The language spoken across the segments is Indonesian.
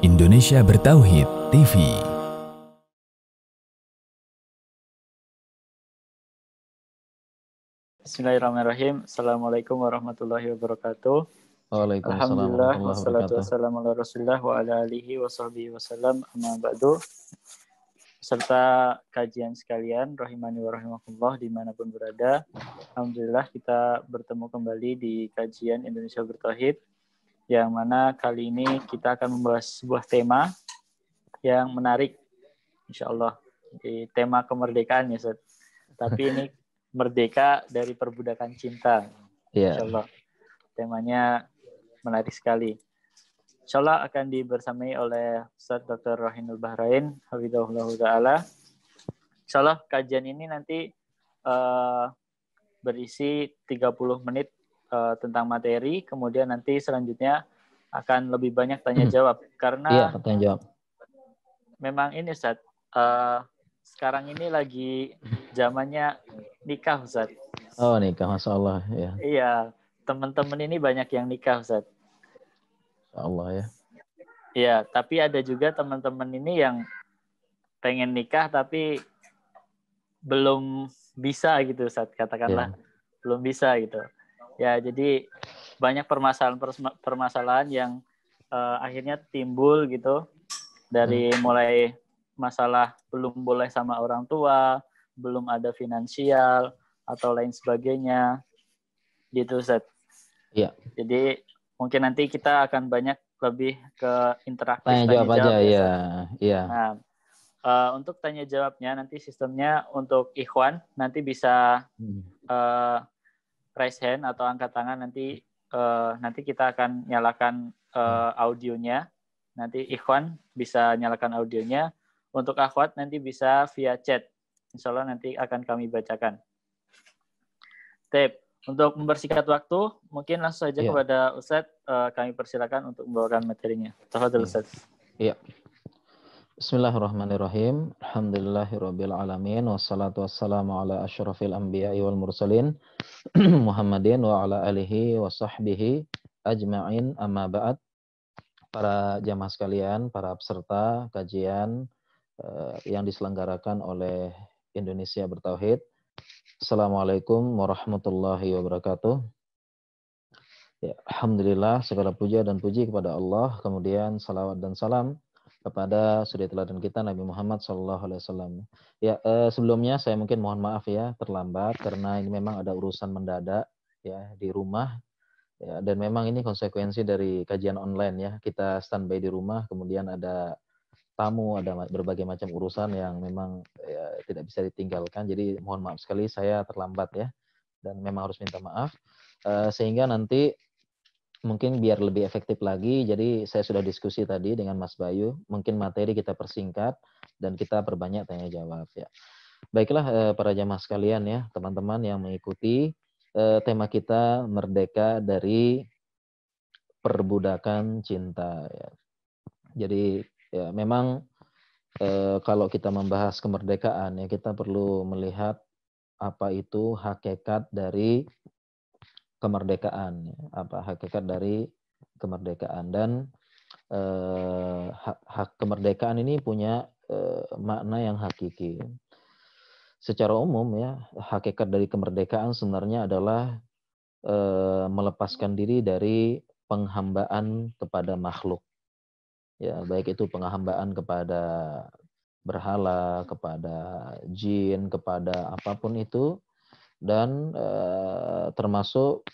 Indonesia Bertauhid TV. Bismillahirrahmanirrahim. Assalamualaikum warahmatullahi wabarakatuh. Waalaikumsalam Alhamdulillah, warahmatullahi wassalatu wabarakatuh. wassalamu ala rasulillah wa ala alihi wa sahbihi wasallam, amma ba'du. Serta kajian sekalian, rahimani wa rahimakumullah dimanapun berada. Alhamdulillah kita bertemu kembali di kajian Indonesia Bertauhid, yang mana kali ini kita akan membahas sebuah tema yang menarik, insya Allah, di tema kemerdekaan ya, Ustaz. Tapi ini merdeka dari perbudakan cinta. Iya. Insya Allah. Temanya menarik sekali. Insya Allah akan dibersamai oleh Ustaz Dr. Rahinul Bahrain, hafizahullah ta'ala. Insya Allah kajian ini nanti berisi 30 menit tentang materi, kemudian nanti selanjutnya akan lebih banyak tanya jawab. Karena tanya jawab. memang ini Ustaz, sekarang ini lagi zamannya nikah Ustaz. Oh, nikah, Masya Allah. Ya. Iya, teman-teman ini banyak yang nikah Ustaz. Masya Allah ya. Iya, tapi ada juga teman-teman ini yang pengen nikah tapi belum bisa gitu Ustaz, katakanlah. Belum bisa gitu. Ya, jadi banyak permasalahan yang akhirnya timbul gitu, dari mulai masalah belum boleh sama orang tua, belum ada finansial atau lain sebagainya gitu Ustaz. Iya. Jadi mungkin nanti kita akan banyak lebih ke interaktif Tanya jawab aja ya. Iya. Nah, untuk tanya jawabnya nanti sistemnya untuk ikhwan nanti bisa raise hand atau angkat tangan, nanti kita akan nyalakan audionya. Nanti ikhwan bisa nyalakan audionya. Untuk akhwat nanti bisa via chat. Insya Allah nanti akan kami bacakan. Untuk mempersingkat waktu, mungkin langsung saja kepada Ustadz, kami persilakan untuk membawakan materinya. Tafadhol Ustadz. Iya. Bismillahirrahmanirrahim. Alhamdulillahirabbil alamin, wassalatu wassalamu ala asyrafil anbiya'i wal mursalin Muhammadin wa ala alihi wa sahbihi ajma'in, amma ba'd. Para jamaah sekalian, para peserta kajian yang diselenggarakan oleh Indonesia Bertauhid. Assalamualaikum warahmatullahi wabarakatuh. Ya, alhamdulillah, segala puja dan puji kepada Allah, kemudian salawat dan salam kepada suri teladan kita Nabi Muhammad SAW. Ya, sebelumnya saya mungkin mohon maaf ya terlambat karena ini memang ada urusan mendadak ya di rumah. Ya, dan memang ini konsekuensi dari kajian online ya. Kita standby di rumah, kemudian ada tamu, ada berbagai macam urusan yang memang ya, tidak bisa ditinggalkan. Jadi mohon maaf sekali saya terlambat ya, dan memang harus minta maaf. Sehingga nanti mungkin biar lebih efektif lagi, jadi saya sudah diskusi tadi dengan Mas Bayu, mungkin materi kita persingkat dan kita perbanyak tanya jawab ya. Baiklah para jamaah sekalian ya, teman-teman yang mengikuti tema kita merdeka dari perbudakan cinta ya. Jadi ya memang kalau kita membahas kemerdekaan ya, kita perlu melihat apa itu hakikat dari kemerdekaan, apa hakikat dari kemerdekaan. Dan hak kemerdekaan ini punya makna yang hakiki. Secara umum ya, hakikat dari kemerdekaan sebenarnya adalah melepaskan diri dari penghambaan kepada makhluk. Ya, baik itu penghambaan kepada berhala, kepada jin, kepada apapun itu, dan termasuk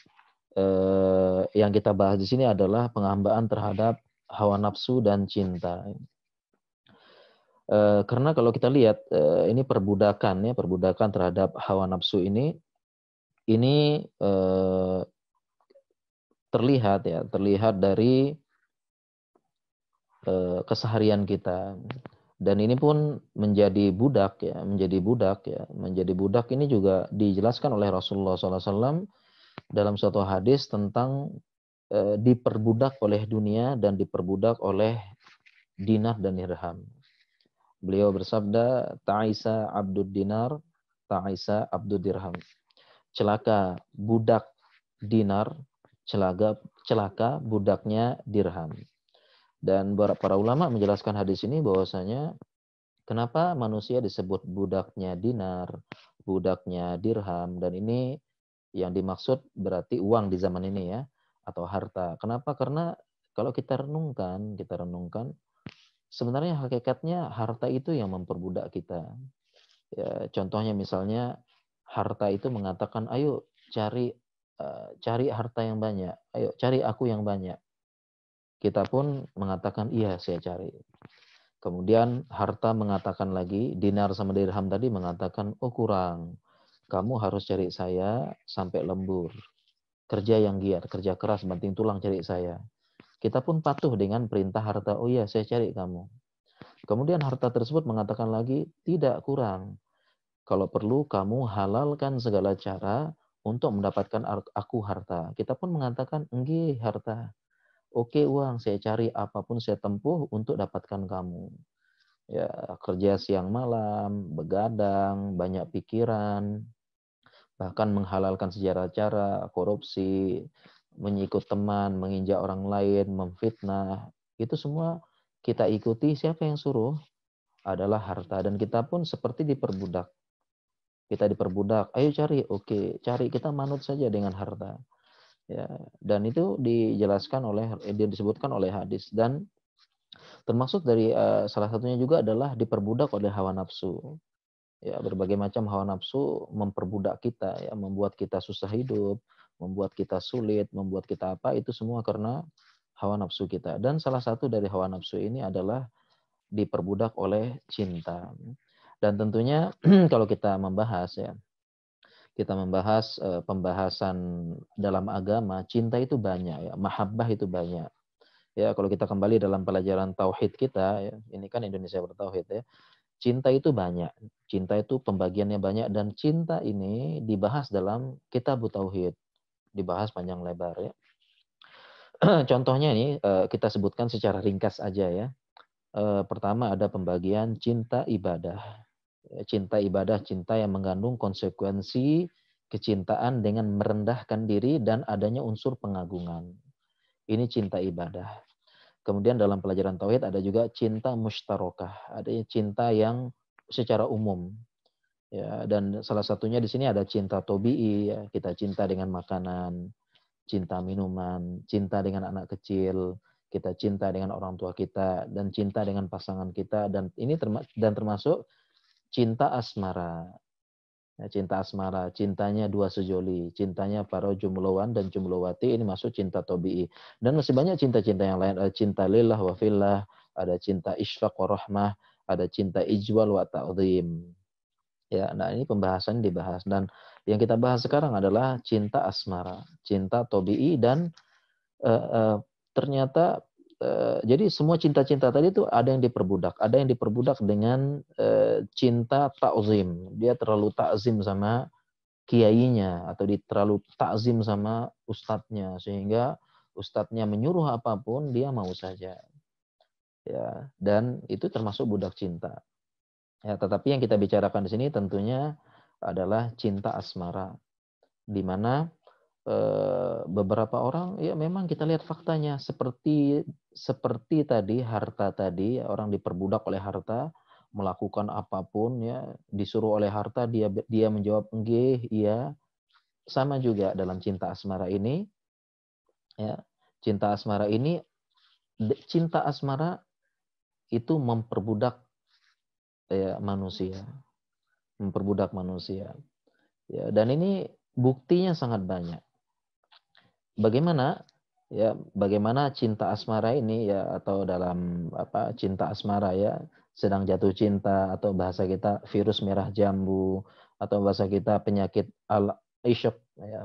yang kita bahas di sini adalah penghambaan terhadap hawa nafsu dan cinta. Karena kalau kita lihat ini perbudakan ya, perbudakan terhadap hawa nafsu ini terlihat dari keseharian kita. Dan ini pun menjadi budak ya, menjadi budak ini juga dijelaskan oleh Rasulullah SAW dalam suatu hadis tentang diperbudak oleh dunia dan diperbudak oleh dinar dan dirham. Beliau bersabda, ta'isa abdud dinar, ta'isa abdud dirham. Celaka budak dinar, celaka budaknya dirham. Dan para ulama menjelaskan hadis ini bahwasanya kenapa manusia disebut budaknya dinar, budaknya dirham, dan ini yang dimaksud berarti uang di zaman ini ya, atau harta. Kenapa? Karena kalau kita renungkan, sebenarnya hakikatnya harta itu yang memperbudak kita. Ya, contohnya misalnya harta itu mengatakan, ayo cari harta yang banyak, ayo cari aku yang banyak. Kita pun mengatakan iya saya cari. Kemudian harta mengatakan lagi, dinar sama dirham tadi mengatakan, oh kurang. Kamu harus cari saya sampai lembur. Kerja yang giat, kerja keras, banting tulang cari saya. Kita pun patuh dengan perintah harta, oh iya saya cari kamu. Kemudian harta tersebut mengatakan lagi, tidak kurang. Kalau perlu kamu halalkan segala cara untuk mendapatkan aku harta. Kita pun mengatakan, enggih harta. Oke uang, saya cari apapun saya tempuh untuk dapatkan kamu. Ya, kerja siang malam, begadang, banyak pikiran, bahkan menghalalkan segala cara, korupsi, menyikut teman, menginjak orang lain, memfitnah. Itu semua kita ikuti, siapa yang suruh? Adalah harta. Dan kita pun seperti diperbudak. Kita diperbudak, ayo cari, oke, cari, kita manut saja dengan harta. Ya, dan itu disebutkan oleh hadis, dan termasuk dari salah satunya juga adalah diperbudak oleh hawa nafsu. Ya, berbagai macam hawa nafsu memperbudak kita, ya, membuat kita susah hidup, membuat kita sulit, membuat kita apa, itu semua karena hawa nafsu kita. Dan salah satu dari hawa nafsu ini adalah diperbudak oleh cinta. Dan tentunya kalau kita membahas pembahasan dalam agama, cinta itu banyak ya, mahabbah itu banyak. Ya, kalau kita kembali dalam pelajaran tauhid kita ya, ini kan Indonesia bertauhid ya. Cinta itu banyak. Cinta itu pembagiannya banyak, dan cinta ini dibahas dalam kitab tauhid, dibahas panjang lebar ya. Contohnya ini kita sebutkan secara ringkas aja ya. Pertama ada pembagian cinta ibadah. Cinta ibadah, cinta yang mengandung konsekuensi kecintaan dengan merendahkan diri dan adanya unsur pengagungan. Ini cinta ibadah. Kemudian dalam pelajaran tauhid ada juga cinta mustarokah, ada cinta yang secara umum. Ya, dan salah satunya di sini ada cinta tobi'i, ya, kita cinta dengan makanan, cinta minuman, cinta dengan anak kecil, kita cinta dengan orang tua kita, dan cinta dengan pasangan kita, dan ini termasuk cinta asmara. Ya, cinta asmara, cintanya dua sejoli, cintanya para jumlawan dan jumlawati, ini masuk cinta tobi'i. Dan masih banyak cinta-cinta yang lain, ada cinta lillah wa fillah, ada cinta isfaq wa rahmah, ada cinta ijwal wa ta'zim. Ya, nah ini pembahasan dibahas, dan yang kita bahas sekarang adalah cinta asmara, cinta tobi'i, dan ternyata jadi semua cinta-cinta tadi itu ada yang diperbudak dengan cinta ta'zim. Dia terlalu ta'zim sama kiainya, atau terlalu ta'zim sama ustadznya, sehingga ustadznya menyuruh apapun dia mau saja. Ya, dan itu termasuk budak cinta. Ya, tetapi yang kita bicarakan di sini tentunya adalah cinta asmara, di mana beberapa orang ya memang kita lihat faktanya seperti tadi harta tadi, orang diperbudak oleh harta, melakukan apapun ya disuruh oleh harta, dia menjawab nggih, iya. Sama juga dalam cinta asmara ini ya. Cinta asmara itu memperbudak ya manusia, ya, dan ini buktinya sangat banyak. Bagaimana cinta asmara ini ya, atau dalam cinta asmara ya, sedang jatuh cinta, atau bahasa kita virus merah jambu, atau bahasa kita penyakit al-isyq ya,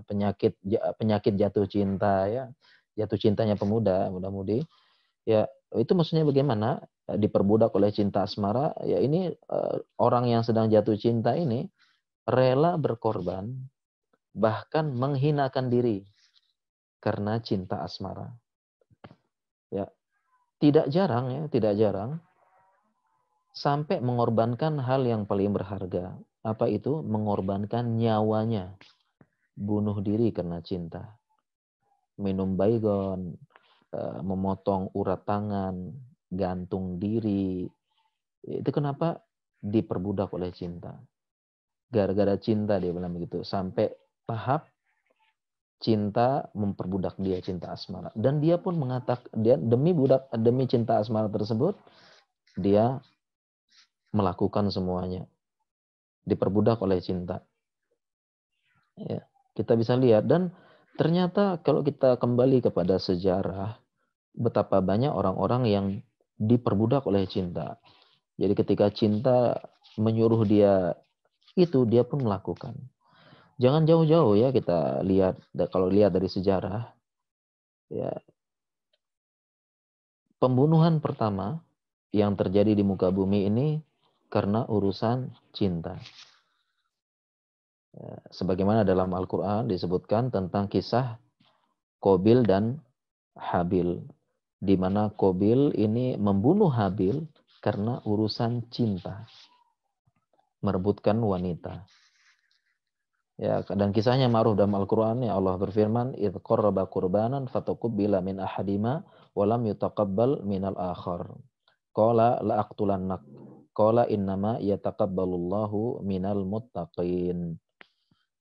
penyakit jatuh cinta ya, jatuh cintanya pemuda, muda-mudi ya, itu maksudnya bagaimana diperbudak oleh cinta asmara ya. Ini orang yang sedang jatuh cinta ini rela berkorban, bahkan menghinakan diri karena cinta asmara. Ya, tidak jarang sampai mengorbankan hal yang paling berharga. Apa itu? Mengorbankan nyawanya, bunuh diri karena cinta. Minum baygon, memotong urat tangan, gantung diri. Itu kenapa? Diperbudak oleh cinta. Gara-gara cinta dia bilang begitu. Sampai tahap cinta memperbudak dia, cinta asmara. Dan dia pun mengatakan, dia demi cinta asmara tersebut, dia melakukan semuanya. Diperbudak oleh cinta. Ya, kita bisa lihat. Dan ternyata kalau kita kembali kepada sejarah, betapa banyak orang-orang yang diperbudak oleh cinta. Jadi ketika cinta menyuruh dia itu, dia pun melakukan. Jangan jauh-jauh ya kita lihat, kalau lihat dari sejarah, ya, pembunuhan pertama yang terjadi di muka bumi ini karena urusan cinta. Ya, sebagaimana dalam Al-Quran disebutkan tentang kisah Qabil dan Habil, di mana Qabil ini membunuh Habil karena urusan cinta, merebutkan wanita. Ya, dan kisahnya ma'ruf dalam Al-Qur'an, ya Allah berfirman, "Idz qarraba qurbanan fatuqbila min ahadima wa lam yutaqabbal minal akhar. Qala la aqtulannak. Qala innama yataqabbalullahu minal muttaqin."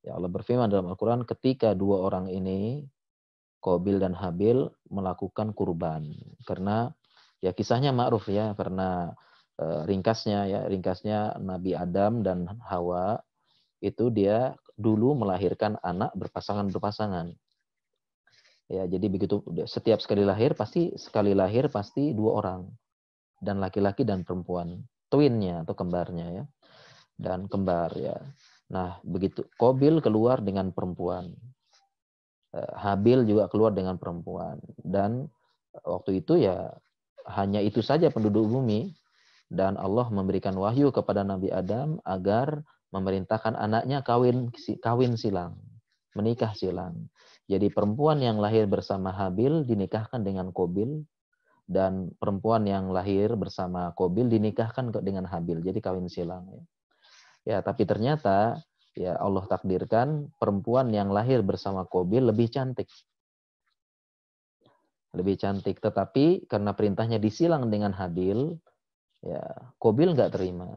Ya Allah berfirman dalam Al-Qur'an, ketika dua orang ini, Qabil dan Habil, melakukan kurban. Karena ya kisahnya ma'ruf ya, karena ringkasnya Nabi Adam dan Hawa itu dia dulu melahirkan anak berpasangan-berpasangan. Ya, jadi begitu setiap sekali lahir pasti dua orang, dan laki-laki dan perempuan, twinnya atau kembarnya ya, dan kembar ya. Nah, begitu Qabil keluar dengan perempuan, Habil juga keluar dengan perempuan, dan waktu itu ya hanya itu saja penduduk bumi, dan Allah memberikan wahyu kepada Nabi Adam agar memerintahkan anaknya kawin silang, menikah silang. Jadi perempuan yang lahir bersama Habil dinikahkan dengan Qabil, dan perempuan yang lahir bersama Qabil dinikahkan dengan Habil. Jadi kawin silang. Ya, tapi ternyata ya Allah takdirkan perempuan yang lahir bersama Qabil lebih cantik. Lebih cantik, tetapi karena perintahnya disilang dengan Habil, ya Qabil nggak terima.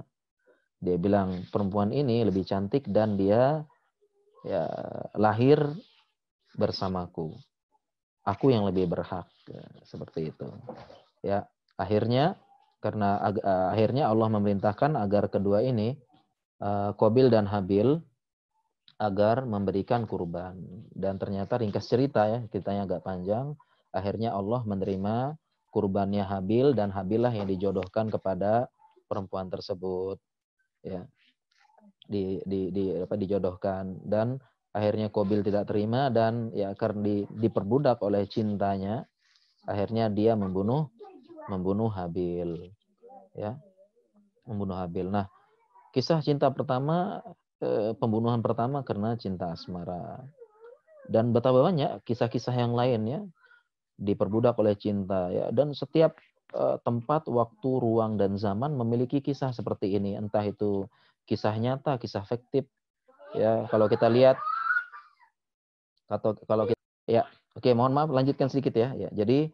Dia bilang perempuan ini lebih cantik dan dia ya lahir bersamaku. Aku yang lebih berhak, ya, seperti itu. Ya, akhirnya akhirnya Allah memerintahkan agar kedua ini Qabil dan Habil agar memberikan kurban. Dan ternyata ringkas cerita ya, ceritanya agak panjang. Akhirnya Allah menerima kurbannya Habil, dan Habilah yang dijodohkan kepada perempuan tersebut. Ya, dijodohkan, dan akhirnya Qabil tidak terima, dan ya karena diperbudak oleh cintanya, akhirnya dia membunuh Habil, ya, membunuh Habil. Nah, kisah cinta pertama, pembunuhan pertama karena cinta asmara, dan betapa banyak kisah-kisah yang lainnya diperbudak oleh cinta ya, dan setiap tempat, waktu, ruang, dan zaman memiliki kisah seperti ini, entah itu kisah nyata, kisah fiktif. Ya, kalau kita lihat, kalau kita, ya, oke, mohon maaf, lanjutkan sedikit ya. Ya, jadi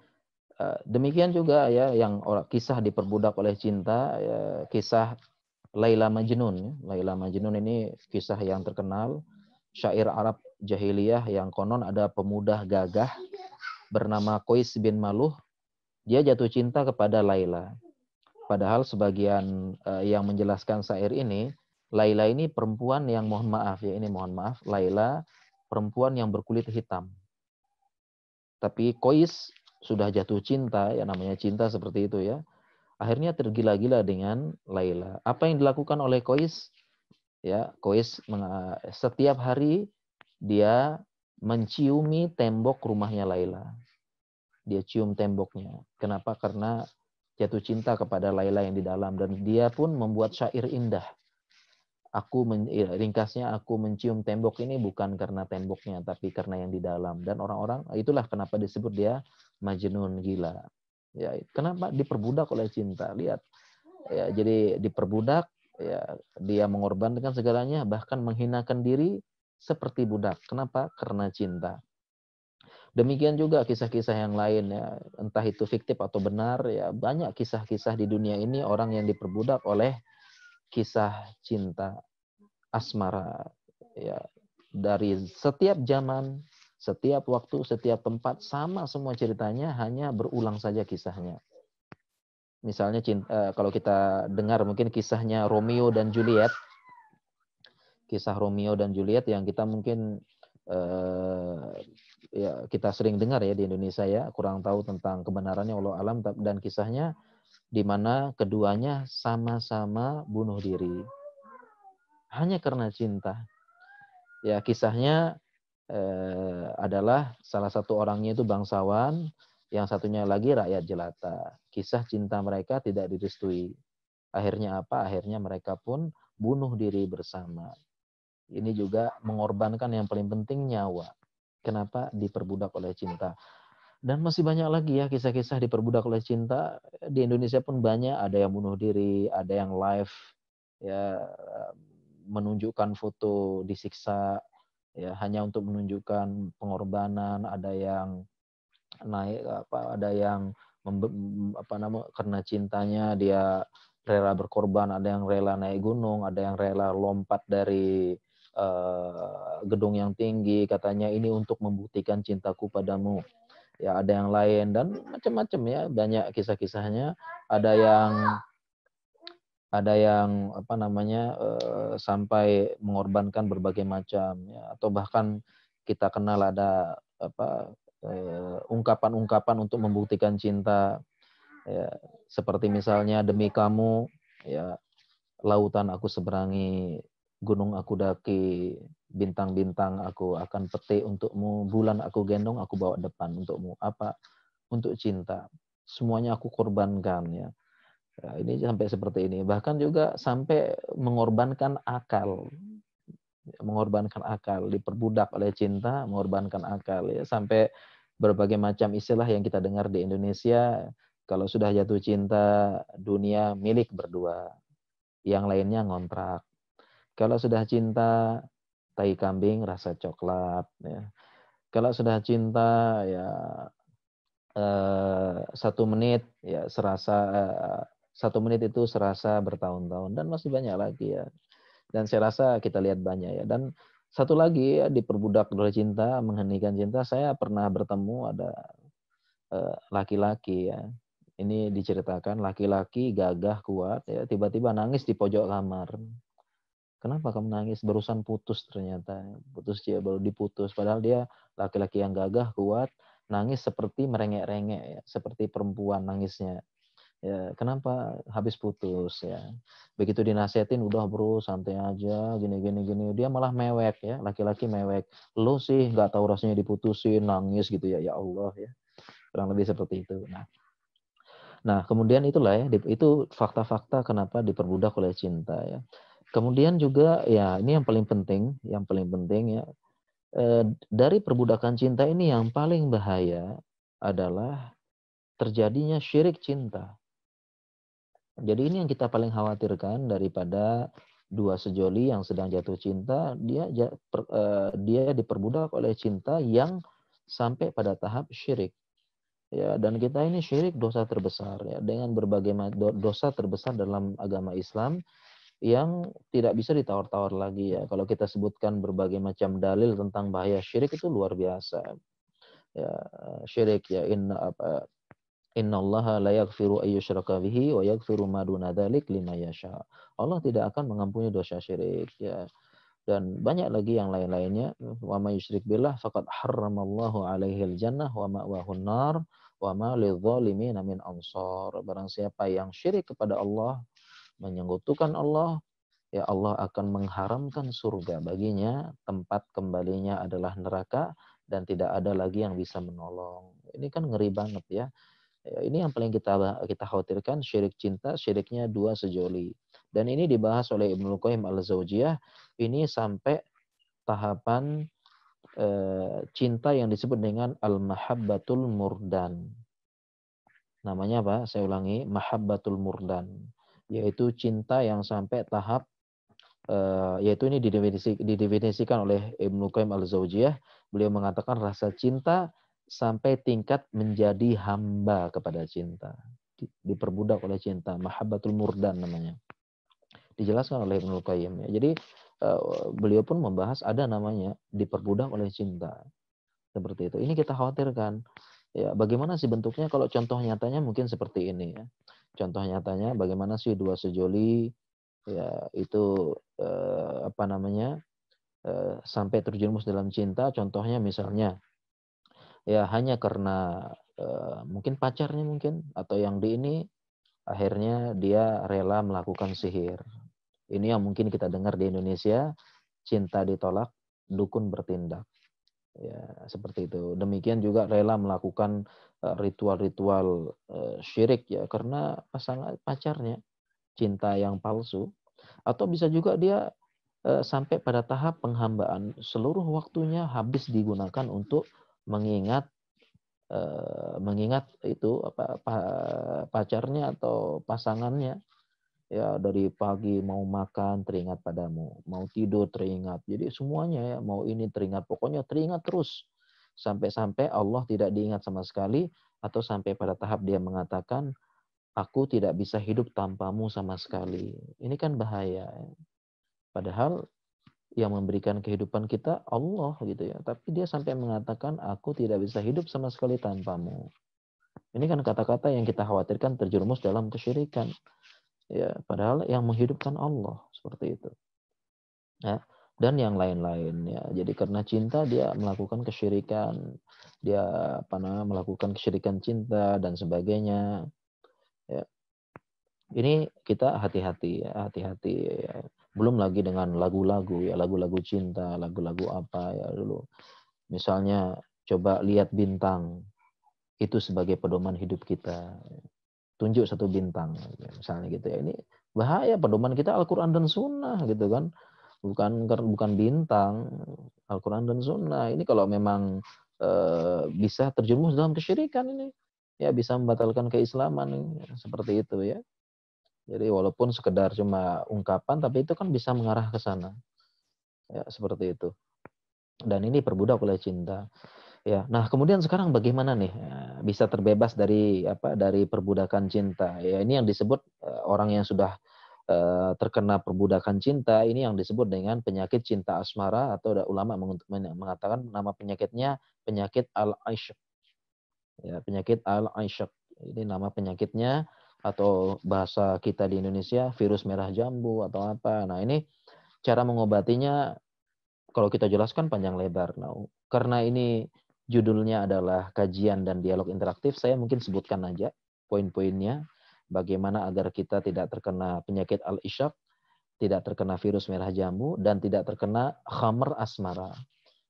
demikian juga ya, yang kisah diperbudak oleh cinta, ya, kisah Laila Majnun. Ya. Laila Majnun ini kisah yang terkenal, syair Arab jahiliyah yang konon ada pemuda gagah bernama Qais bin Maluh. Dia jatuh cinta kepada Laila. Padahal sebagian yang menjelaskan syair ini, Laila ini perempuan yang mohon maaf, Laila perempuan yang berkulit hitam. Tapi Qais sudah jatuh cinta, ya namanya cinta seperti itu ya. Akhirnya tergila-gila dengan Laila. Apa yang dilakukan oleh Qais? Ya, Qais setiap hari dia menciumi tembok rumahnya Laila. Dia cium temboknya. Kenapa? Karena jatuh cinta kepada Laila yang di dalam, dan dia pun membuat syair indah. Ringkasnya, aku mencium tembok ini bukan karena temboknya, tapi karena yang di dalam. Dan orang-orang, itulah kenapa disebut dia Majnun, gila. Ya, kenapa? Diperbudak oleh cinta. Lihat. Ya, jadi diperbudak, ya, dia mengorbankan segalanya, bahkan menghinakan diri seperti budak. Kenapa? Karena cinta. Demikian juga kisah-kisah yang lain ya, entah itu fiktif atau benar ya, banyak kisah-kisah di dunia ini orang yang diperbudak oleh kisah cinta asmara ya, dari setiap zaman, setiap waktu, setiap tempat sama semua ceritanya, hanya berulang saja kisahnya. Misalnya kalau kita dengar mungkin kisahnya Romeo dan Juliet, kisah Romeo dan Juliet yang kita mungkin ya kita sering dengar ya di Indonesia ya, kurang tahu tentang kebenarannya Allah alam, dan kisahnya di mana keduanya sama-sama bunuh diri hanya karena cinta. Ya kisahnya adalah salah satu orangnya itu bangsawan, yang satunya lagi rakyat jelata. Kisah cinta mereka tidak direstui. Akhirnya apa? Akhirnya mereka pun bunuh diri bersama. Ini juga mengorbankan yang paling penting, nyawa. Kenapa? Diperbudak oleh cinta. Dan masih banyak lagi ya kisah-kisah diperbudak oleh cinta. Di Indonesia pun banyak, ada yang bunuh diri, ada yang live ya, menunjukkan foto disiksa ya hanya untuk menunjukkan pengorbanan, ada yang naik ada yang karena cintanya dia rela berkorban, ada yang rela naik gunung, ada yang rela lompat dari gedung yang tinggi, katanya ini untuk membuktikan cintaku padamu. Ya ada yang lain dan macam-macam ya, banyak kisah-kisahnya. Ada yang sampai mengorbankan berbagai macam ya, atau bahkan kita kenal ada ungkapan-ungkapan untuk membuktikan cinta ya, seperti misalnya demi kamu ya lautan aku seberangi, gunung aku daki, bintang-bintang aku akan petik untukmu, bulan aku gendong, aku bawa depan untukmu. Apa? Untuk cinta. Semuanya aku korbankan ya. Ya, ini sampai seperti ini. Bahkan juga sampai mengorbankan akal. Mengorbankan akal, diperbudak oleh cinta, mengorbankan akal ya, sampai berbagai macam istilah yang kita dengar di Indonesia. Kalau sudah jatuh cinta, dunia milik berdua, yang lainnya ngontrak. Kalau sudah cinta, tai kambing rasa coklat ya. Kalau sudah cinta ya 1 menit ya serasa 1 menit itu serasa bertahun-tahun, dan masih banyak lagi ya. Dan saya rasa kita lihat banyak ya. Dan satu lagi ya, diperbudak oleh cinta, menghentikan cinta. Saya pernah bertemu ada laki-laki ya. Ini diceritakan laki-laki gagah kuat ya, tiba-tiba nangis di pojok kamar. Kenapa kamu nangis? Barusan putus ternyata. Putus dia baru diputus. Padahal dia laki-laki yang gagah kuat, nangis seperti merengek-rengek ya, seperti perempuan nangisnya. Ya, kenapa? Habis putus ya. Begitu dinasihatin, udah bro, santai aja, gini. Dia malah mewek ya, laki-laki mewek. Lo sih nggak tahu rasanya diputusin, nangis gitu ya. Ya Allah ya. Kurang lebih seperti itu. Nah, kemudian itulah ya, itu fakta-fakta kenapa diperbudak oleh cinta ya. Kemudian juga ya, ini yang paling penting ya, dari perbudakan cinta ini yang paling bahaya adalah terjadinya syirik cinta. Jadi ini yang kita paling khawatirkan daripada dua sejoli yang sedang jatuh cinta, dia diperbudak oleh cinta yang sampai pada tahap syirik. Ya, dan kita ini syirik dosa terbesar ya, dengan berbagai dosa terbesar dalam agama Islam yang tidak bisa ditawar-tawar lagi ya. Kalau kita sebutkan berbagai macam dalil tentang bahaya syirik itu luar biasa. Ya, syirik ya, Innallaha la yaghfiru ayyushraka bihi wa yaghfiru ma duna dzalik liman yasha. Allah tidak akan mengampuni dosa syirik ya. Dan banyak lagi yang lain-lainnya. Wa may yusyrik billah faqad harramallahu alaihil jannah wa ma'wahun nar wa ma lidzalimin min ansar. Barang siapa yang syirik kepada Allah, menyekutukan Allah, ya Allah akan mengharamkan surga baginya, tempat kembalinya adalah neraka, dan tidak ada lagi yang bisa menolong. Ini kan ngeri banget ya. Ya, ini yang paling kita khawatirkan, syirik cinta, syiriknya dua sejoli. Dan ini dibahas oleh Ibnu Qayyim al-Jauziyah, ini sampai tahapan cinta yang disebut dengan al-mahabbatul murdan. Namanya apa? Saya ulangi, mahabbatul murdan. Yaitu cinta yang sampai tahap, yaitu ini didefinisikan oleh Ibnu Qayyim al-Jauziyah. Beliau mengatakan rasa cinta sampai tingkat menjadi hamba kepada cinta. Diperbudak oleh cinta, mahabbatul murdan namanya. Dijelaskan oleh Ibnul Qayyim ya. Jadi beliau pun membahas ada namanya diperbudak oleh cinta. Seperti itu. Ini kita khawatirkan. Ya, bagaimana sih bentuknya kalau contoh nyatanya mungkin seperti ini ya. Contoh nyatanya bagaimana sih dua sejoli ya itu sampai terjerumus dalam cinta, contohnya misalnya ya hanya karena mungkin pacarnya mungkin atau yang di ini akhirnya dia rela melakukan sihir. Ini yang mungkin kita dengar di Indonesia, cinta ditolak, dukun bertindak. Ya, seperti itu. Demikian juga rela melakukan ritual-ritual syirik ya karena pasangan pacarnya, cinta yang palsu. Atau bisa juga dia sampai pada tahap penghambaan, seluruh waktunya habis digunakan untuk mengingat itu pacarnya atau pasangannya. Ya, dari pagi mau makan teringat padamu, mau tidur teringat. Jadi semuanya ya, mau ini teringat, pokoknya teringat terus. Sampai-sampai Allah tidak diingat sama sekali, atau sampai pada tahap dia mengatakan, aku tidak bisa hidup tanpamu sama sekali. Ini kan bahaya. Padahal yang memberikan kehidupan kita Allah gitu ya. Tapi dia sampai mengatakan, aku tidak bisa hidup sama sekali tanpamu. Ini kan kata-kata yang kita khawatirkan terjerumus dalam kesyirikan. Ya, padahal yang menghidupkan Allah seperti itu. Ya, dan yang lain-lain ya. Jadi karena cinta dia melakukan kesyirikan, dia melakukan kesyirikan cinta dan sebagainya. Ya. Ini kita hati-hati ya, hati-hati ya. Belum lagi dengan lagu-lagu ya, lagu-lagu cinta, lagu-lagu apa ya dulu. Misalnya coba lihat bintang itu sebagai pedoman hidup kita. Tunjuk satu bintang misalnya gitu ya. Ini bahaya, pedoman kita Al-Qur'an dan Sunnah gitu kan, bukan bintang, Al-Qur'an dan Sunnah. Ini kalau memang bisa terjerumus dalam kesyirikan ini ya, bisa membatalkan keislaman ini, seperti itu ya. Jadi walaupun sekedar cuma ungkapan tapi itu kan bisa mengarah ke sana ya, seperti itu. Dan ini perbudak oleh cinta. Ya, nah kemudian sekarang bagaimana nih bisa terbebas dari perbudakan cinta? Ya, ini yang disebut orang yang sudah terkena perbudakan cinta, ini yang disebut dengan penyakit cinta asmara, atau ada ulama mengatakan nama penyakitnya penyakit al-aisyak. Ya, penyakit al-aisyak. Ini nama penyakitnya, atau bahasa kita di Indonesia virus merah jambu atau apa. Nah, ini cara mengobatinya kalau kita jelaskan panjang lebar. Nah, karena ini judulnya adalah kajian dan dialog interaktif, saya mungkin sebutkan aja poin-poinnya, bagaimana agar kita tidak terkena penyakit al-isyak, tidak terkena virus merah jambu, dan tidak terkena khamr asmara.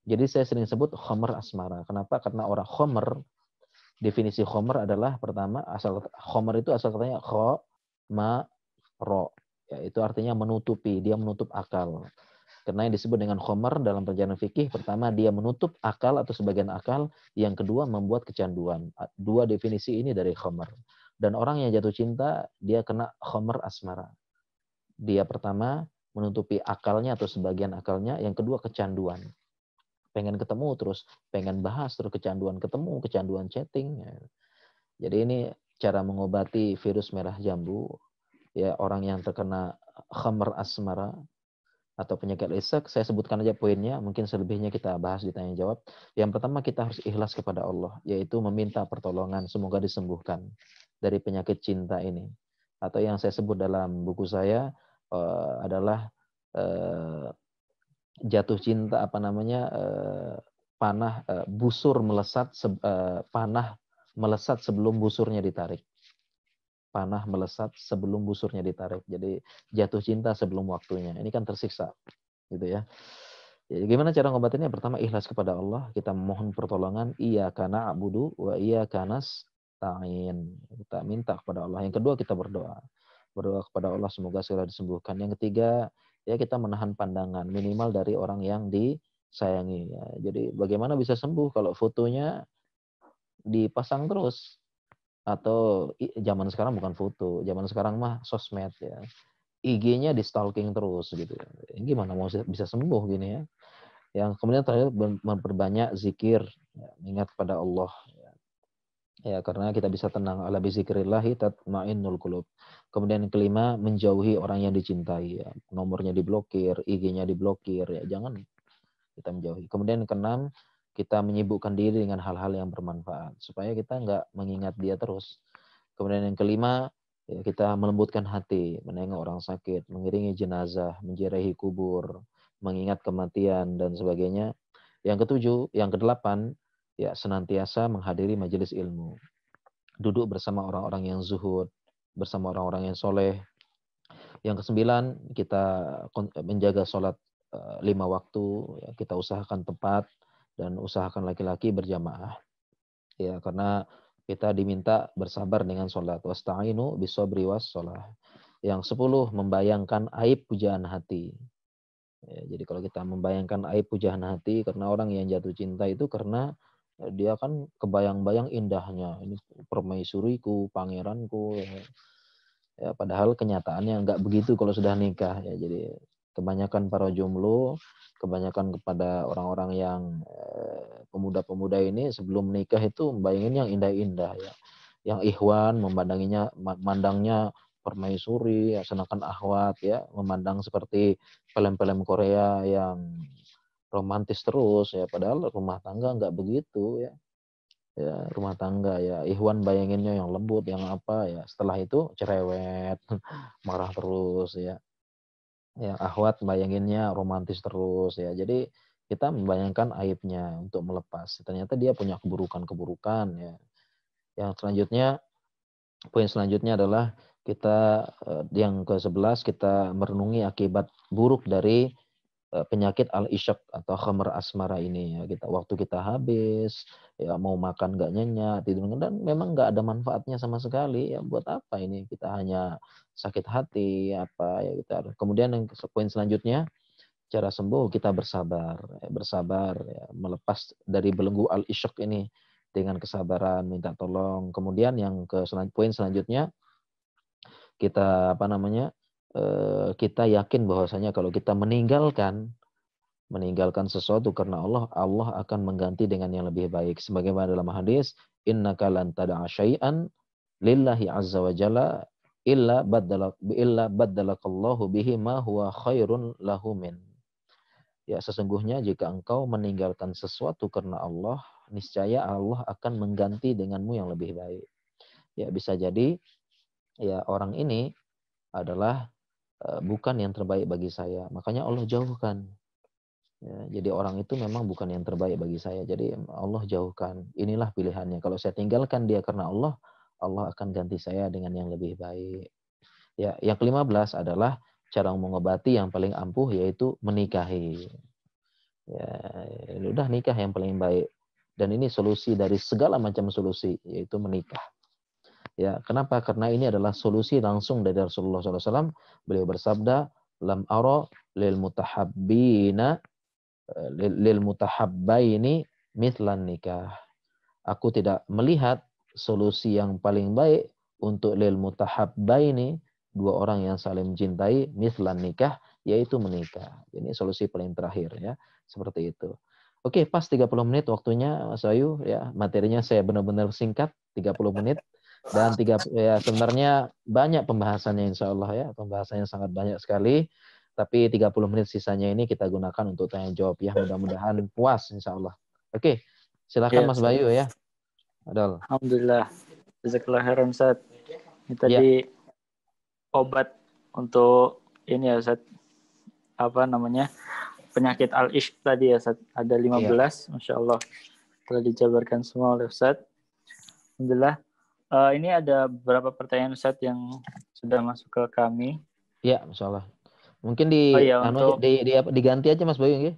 Jadi saya sering sebut khamr asmara. Kenapa? Karena orang khamr, definisi khamr adalah pertama, khamr itu asal katanya kha, ma, ro. Ya, itu artinya menutupi, dia menutup akal. Karena yang disebut dengan khamar dalam perjalanan fikih, pertama dia menutup akal atau sebagian akal, yang kedua membuat kecanduan. Dua definisi ini dari khamar. Dan orang yang jatuh cinta, dia kena khamar asmara. Dia pertama menutupi akalnya atau sebagian akalnya, yang kedua kecanduan. Pengen ketemu terus, pengen bahas terus kecanduan ketemu, kecanduan chatting. Jadi ini cara mengobati virus merah jambu, ya orang yang terkena khamar asmara atau penyakit isyak. Saya sebutkan aja poinnya, mungkin selebihnya kita bahas di tanya jawab. Yang pertama, kita harus ikhlas kepada Allah, yaitu meminta pertolongan semoga disembuhkan dari penyakit cinta ini. Atau yang saya sebut dalam buku saya adalah jatuh cinta panah melesat sebelum busurnya ditarik. Panah melesat sebelum busurnya ditarik. Jadi jatuh cinta sebelum waktunya. Ini kan tersiksa, gitu ya. Jadi gimana cara ngobatinnya? Pertama, ikhlas kepada Allah. Kita mohon pertolongan. Iyyaka na'budu wa iyyaka nasta'in. Kita minta kepada Allah. Yang kedua, kita berdoa. Berdoa kepada Allah semoga segera disembuhkan. Yang ketiga, ya kita menahan pandangan minimal dari orang yang disayangi. Ya, jadi bagaimana bisa sembuh kalau fotonya dipasang terus? Atau zaman sekarang bukan foto, zaman sekarang mah sosmed ya. IG-nya di stalking terus gitu. Gimana mau bisa sembuh gini ya? Yang kemudian terakhir memperbanyak zikir, ya, mengingat pada Allah. Ya, karena kita bisa tenang, ala bizikrillahi tatmainnul qulub. Kemudian yang kelima, menjauhi orang yang dicintai, ya. Nomornya diblokir, IG-nya diblokir, ya jangan, kita menjauhi. Kemudian yang keenam, kita menyibukkan diri dengan hal-hal yang bermanfaat supaya kita nggak mengingat dia terus. Kemudian yang kelima, ya, kita melembutkan hati, menengok orang sakit, mengiringi jenazah, menziarahi kubur, mengingat kematian dan sebagainya. Yang ketujuh, yang kedelapan, ya senantiasa menghadiri majelis ilmu. Duduk bersama orang-orang yang zuhud, bersama orang-orang yang soleh. Yang kesembilan, kita menjaga sholat 5 waktu, ya, kita usahakan tepat dan usahakan laki-laki berjamaah. Ya, karena kita diminta bersabar dengan sholat. Wasta'inu bisobri wassalah. Yang 10, membayangkan aib pujaan hati. Ya, jadi kalau kita membayangkan aib pujaan hati, karena orang yang jatuh cinta itu karena dia kan kebayang-bayang indahnya. Ini permaisuriku, pangeranku. Ya. Ya, padahal kenyataannya nggak begitu kalau sudah nikah. Ya, jadi kebanyakan para jomblo, kebanyakan kepada orang-orang yang pemuda-pemuda ini sebelum menikah itu membayangin yang indah-indah. Ya. Yang ikhwan memandangnya permaisuri, ya, senakan ahwat, ya, memandang seperti film-film Korea yang romantis terus, ya, padahal rumah tangga nggak begitu, ya. Ya, rumah tangga, ya, ikhwan bayanginnya yang lembut, yang apa, ya, setelah itu cerewet, marah terus, ya. Yang ahwat bayanginnya romantis terus, ya. Jadi kita membayangkan aibnya untuk melepas. Ternyata dia punya keburukan-keburukan, ya. Yang selanjutnya, poin selanjutnya adalah kita yang ke-11, kita merenungi akibat buruk dari penyakit al-isyaq atau khamr asmara ini, ya. Waktu kita habis, ya, mau makan nggak nyenyak, tidur, dan memang nggak ada manfaatnya sama sekali, ya. Buat apa ini, kita hanya sakit hati apa, ya, kita. Kemudian yang poin selanjutnya, cara sembuh kita bersabar, ya, bersabar, ya, melepas dari belenggu al-isyaq ini dengan kesabaran, minta tolong. Kemudian yang poin selanjutnya, kita apa namanya, kita yakin bahwasanya kalau kita meninggalkan sesuatu karena Allah, Allah akan mengganti dengan yang lebih baik. Sebagaimana dalam hadis, innaka lan tada'a syai'an lillahi azza wa jalla illa baddalakallahu bihi ma huwa khairun lahu min. Ya, sesungguhnya jika engkau meninggalkan sesuatu karena Allah, niscaya Allah akan mengganti denganmu yang lebih baik. Ya, bisa jadi, ya, orang ini adalah bukan yang terbaik bagi saya, makanya Allah jauhkan. Ya, jadi orang itu memang bukan yang terbaik bagi saya, jadi Allah jauhkan. Inilah pilihannya. Kalau saya tinggalkan dia karena Allah, Allah akan ganti saya dengan yang lebih baik. Ya, yang ke-15 adalah cara mengobati yang paling ampuh, yaitu menikahi. Ya, udah nikah yang paling baik. Dan ini solusi dari segala macam solusi, yaitu menikah. Ya, kenapa? Karena ini adalah solusi langsung dari Rasulullah SAW. Beliau bersabda, lam ara lil mutahabbaini mithlan nikah. Aku tidak melihat solusi yang paling baik untuk lil mutahabbaini, dua orang yang saling mencintai, mithlan nikah, yaitu menikah. Ini solusi paling terakhir, ya. Seperti itu. Oke, pas 30 menit waktunya, Mas Ayu, ya. Materinya saya benar-benar singkat, 30 menit. Dan ya, sebenarnya banyak pembahasannya, insya Allah, ya. Pembahasannya sangat banyak sekali. Tapi 30 menit sisanya ini kita gunakan untuk tanya jawab, ya. Mudah-mudahan puas, insya Allah. Oke, silakan Ya, Mas Ustaz. Bayu, ya. Adal. Alhamdulillah. Jazakallah khairan, Ustaz. Ini Ya, tadi obat untuk ini ya, Ustaz. Apa namanya? Penyakit al-ishq tadi ya, Ustaz. Ada ya, 15, Masya Allah. Telah dijabarkan semua oleh Ustaz. Alhamdulillah. Ini ada beberapa pertanyaan Ustaz yang sudah masuk ke kami. ya, insya Allah. Mungkin Oh iya, untuk diganti aja Mas Bayu, ya.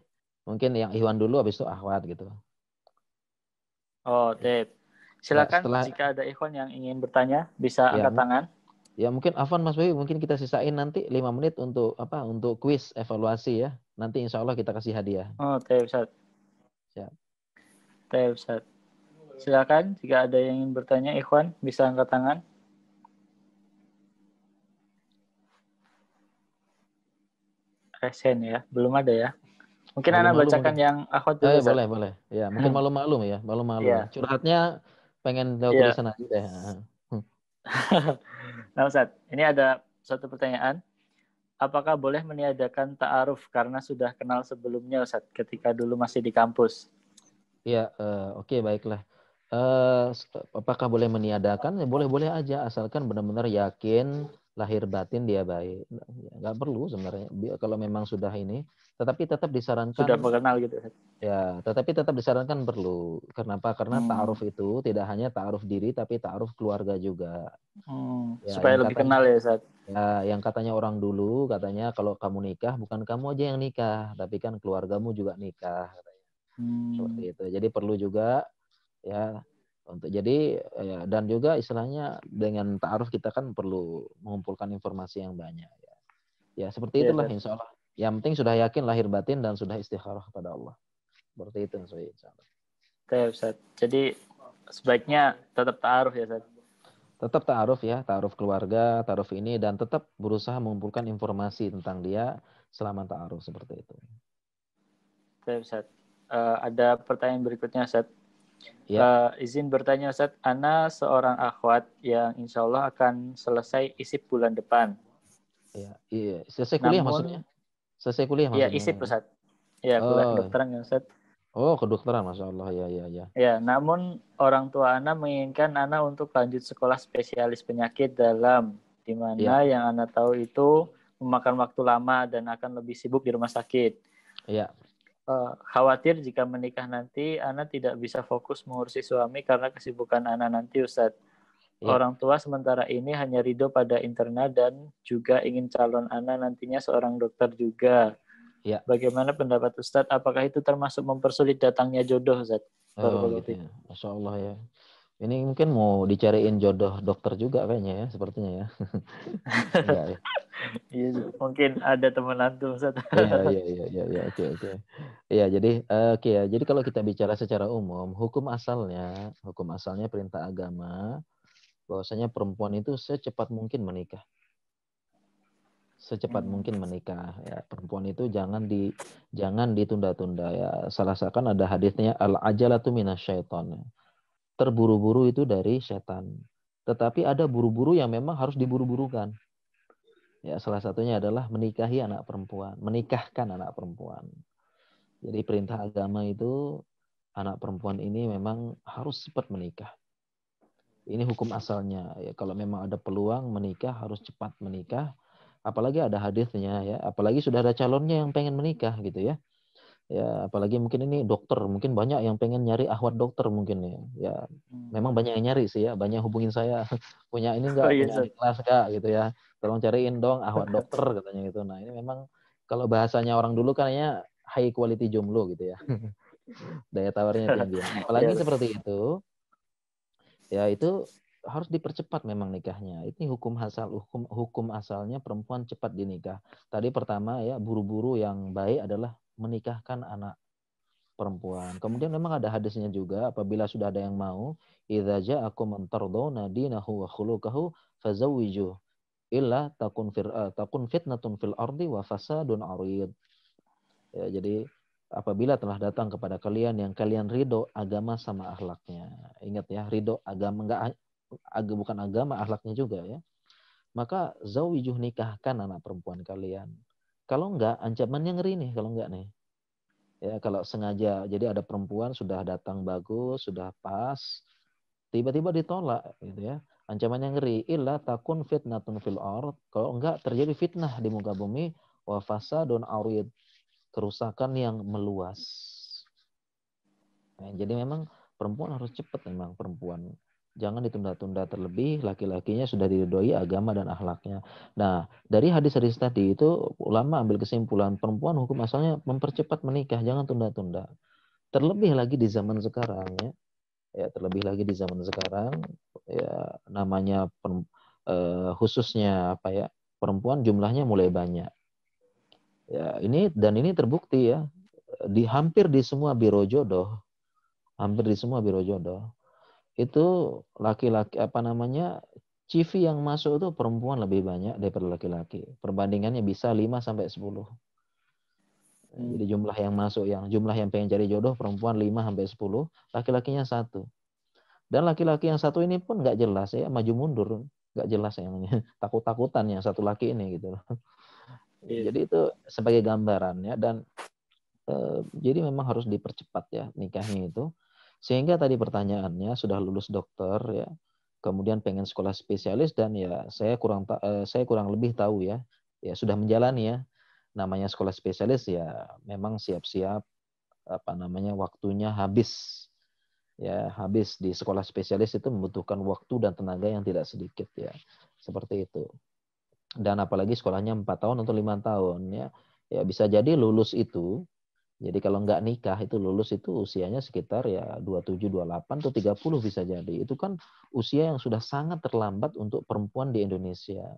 Mungkin yang Iwan dulu, habis itu Ahwat gitu. Tep. Ya, Silakan setelah, jika ada ikhwan yang ingin bertanya bisa ya, angkat tangan. ya mungkin Afwan Mas Bayu, mungkin kita sisain nanti 5 menit untuk apa? Untuk kuis evaluasi, ya. Nanti insya Allah kita kasih hadiah. Tep Ustaz. Siap. Tep Ustaz. Silakan jika ada yang ingin bertanya ikhwan bisa angkat tangan. Resen ya, belum ada ya. Mungkin Ana Malu-malu bacakan mungkin. yang akhwat dulu, Ustaz. Boleh. Ya, mungkin malu-malu ya, malu-malu. Iya, Curhatnya pengen tahu iya. tulisan aja deh. Nah, Ustaz, ini ada satu pertanyaan. Apakah boleh meniadakan ta'aruf karena sudah kenal sebelumnya, Ustaz, ketika dulu masih di kampus? Iya, oke, baiklah. Apakah boleh meniadakan? Ya, boleh-boleh aja, asalkan benar-benar yakin lahir batin dia baik. Ya, nggak perlu sebenarnya. Kalau memang sudah ini, tetapi tetap Sudah disarankan. mengenal gitu, Ustaz. Ya, tetapi tetap disarankan perlu. Kenapa? Karena ta'aruf itu tidak hanya ta'aruf diri, tapi ta'aruf keluarga juga. Ya, Supaya lebih kenal ya, Ustaz. yang katanya orang dulu, katanya kalau kamu nikah, bukan kamu aja yang nikah, tapi kan keluargamu juga nikah. Seperti itu. Jadi perlu juga ya dan juga istilahnya dengan ta'aruf kita kan perlu mengumpulkan informasi yang banyak ya. Ya seperti Iya, itulah Ustaz. insya Allah. Yang penting sudah yakin lahir batin dan sudah istikharah pada Allah. Seperti itu insya Allah. Oke, Ustaz. Jadi sebaiknya tetap ta'aruf ya, Ustaz. Tetap ta'aruf ya, ta'aruf keluarga, ta'aruf ini dan tetap berusaha mengumpulkan informasi tentang dia selama ta'aruf seperti itu. Oke, Ustaz. Ada pertanyaan berikutnya, Ustaz. Ya. Izin bertanya, Ustaz. Ana seorang akhwat yang insya Allah akan selesai isip bulan depan. Iya. Selesai kuliah maksudnya? Selesai kuliah Iya, maksudnya? isip, Ustaz. Ya, kuliah Oh, kedokteran ya, Ustaz. kedokteran, Masya Allah. Ya. Ya, namun orang tua Ana menginginkan Ana untuk lanjut sekolah spesialis penyakit dalam, di Ya. mana yang Ana tahu itu memakan waktu lama dan akan lebih sibuk di rumah sakit. Ya. Khawatir jika menikah nanti Ana tidak bisa fokus mengurusi suami karena kesibukan Ana nanti, Ustadz. Ya. Orang tua sementara ini hanya ridho pada interna dan juga ingin calon Ana nantinya seorang dokter juga. Ya. Bagaimana pendapat Ustadz? Apakah itu termasuk mempersulit datangnya jodoh, Ustadz? Oh gitu ya. Masya Allah ya. Ini mungkin mau dicariin jodoh dokter juga kayaknya ya, sepertinya ya. Enggak ya. Iya, mungkin ada teman antum, Ustadz. Iya, oke. Iya, jadi oke ya. Jadi kalau kita bicara secara umum, hukum asalnya perintah agama bahwasanya perempuan itu secepat mungkin menikah. Secepat mungkin menikah ya. Perempuan itu jangan ditunda-tunda ya. Salah satu kan ada hadisnya al-ajalatu minasyaiton. Terburu-buru itu dari setan. Tetapi ada buru-buru yang memang harus diburu-burukan. Ya, salah satunya adalah menikahkan anak perempuan. Jadi perintah agama itu anak perempuan ini memang harus cepat menikah. Ini hukum asalnya. Ya, kalau memang ada peluang menikah harus cepat menikah. Apalagi ada hadisnya ya. Apalagi sudah ada calonnya yang pengen menikah gitu ya. Ya, apalagi mungkin ini dokter, mungkin banyak yang pengen nyari akhwat dokter mungkin ya. Ya, memang banyak yang nyari sih ya, banyak hubungin saya. Punya ini enggak, iya, punya adik kelas enggak gitu ya. Tolong cariin dong akhwat dokter katanya gitu. Nah, ini memang kalau bahasanya orang dulu kan ya high quality jomblo gitu ya. Daya tawarnya tinggi. Apalagi seperti itu, ya itu harus dipercepat memang nikahnya. Ini hukum asalnya perempuan cepat dinikah. Tadi pertama ya buru-buru yang baik adalah menikahkan anak perempuan. Kemudian memang ada hadisnya juga apabila sudah ada yang mau, idza ja'akum man tardawna dinahu wa khuluquhu fazawwijuh illa takun fitnatun fil ardi wa fasadun 'arid. Ya, jadi apabila telah datang kepada kalian yang kalian ridho agama sama akhlaknya. Ingat ya, ridho agama bukan agama, akhlaknya juga ya. Maka zawijuh nikahkan anak perempuan kalian. Kalau enggak, ancamannya ngeri nih kalau enggak nih. Ya, kalau sengaja, jadi ada perempuan sudah datang bagus, sudah pas, tiba-tiba ditolak gitu ya. Ancamannya ngeri, illa takun fitnatun fil ard. Kalau enggak terjadi fitnah di muka bumi, wa fasadun arid, kerusakan yang meluas. Nah, jadi memang perempuan harus cepat memang perempuan. Jangan ditunda-tunda terlebih, laki-lakinya sudah diridhoi agama dan akhlaknya. Nah, dari hadis-hadis tadi itu ulama ambil kesimpulan perempuan hukum asalnya mempercepat menikah, jangan tunda-tunda. Terlebih lagi di zaman sekarang ya. Ya, terlebih lagi di zaman sekarang ya namanya khususnya apa ya? Perempuan jumlahnya mulai banyak. Ya, ini terbukti ya hampir di semua biro jodoh itu laki-laki CV yang masuk itu perempuan lebih banyak daripada laki-laki. Perbandingannya bisa 5 sampai 10. Jadi jumlah yang pengen cari jodoh perempuan 5 sampai 10, laki-lakinya 1. Dan laki-laki yang satu ini pun nggak jelas ya, maju mundur, nggak jelas yang takut-takutan yang satu laki ini gitu loh. Jadi itu sebagai gambarannya dan jadi memang harus dipercepat ya nikahnya itu. Sehingga tadi pertanyaannya sudah lulus dokter ya, kemudian pengen sekolah spesialis dan ya saya kurang lebih tahu ya sudah menjalani ya namanya sekolah spesialis ya memang siap-siap waktunya habis di sekolah spesialis itu membutuhkan waktu dan tenaga yang tidak sedikit ya seperti itu. Dan apalagi sekolahnya 4 tahun atau 5 tahun ya bisa jadi lulus itu. Jadi kalau nggak nikah itu lulus itu usianya sekitar ya 27, 28 atau 30 bisa jadi. Itu kan usia yang sudah sangat terlambat untuk perempuan di Indonesia.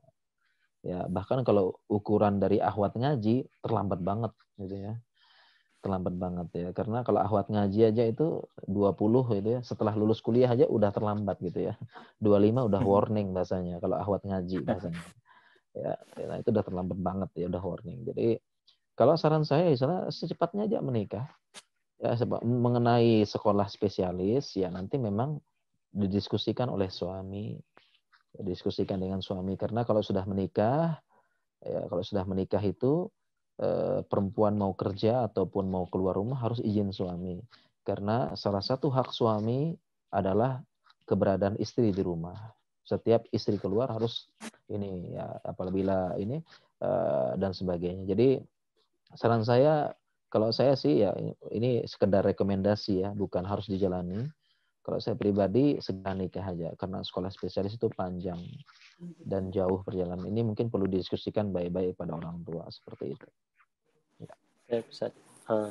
Ya, bahkan kalau ukuran dari akhwat ngaji terlambat banget gitu ya. Terlambat banget ya. Karena kalau akhwat ngaji aja itu 20 gitu ya. Setelah lulus kuliah aja udah terlambat gitu ya. 25 udah warning bahasanya kalau akhwat ngaji bahasanya. Ya, itu udah terlambat banget ya, udah warning. Jadi kalau saran saya misalnya secepatnya aja menikah. Ya, mengenai sekolah spesialis ya nanti memang didiskusikan oleh suami, diskusikan dengan suami karena kalau sudah menikah itu perempuan mau kerja ataupun mau keluar rumah harus izin suami karena salah satu hak suami adalah keberadaan istri di rumah. Setiap istri keluar harus ini ya apabila ini dan sebagainya. Jadi saran saya kalau saya sih ya ini sekedar rekomendasi ya bukan harus dijalani. Kalau saya pribadi segera nikah aja karena sekolah spesialis itu panjang dan jauh perjalanan. Ini mungkin perlu didiskusikan baik-baik pada orang tua seperti itu. Ya. Oke, Ustaz.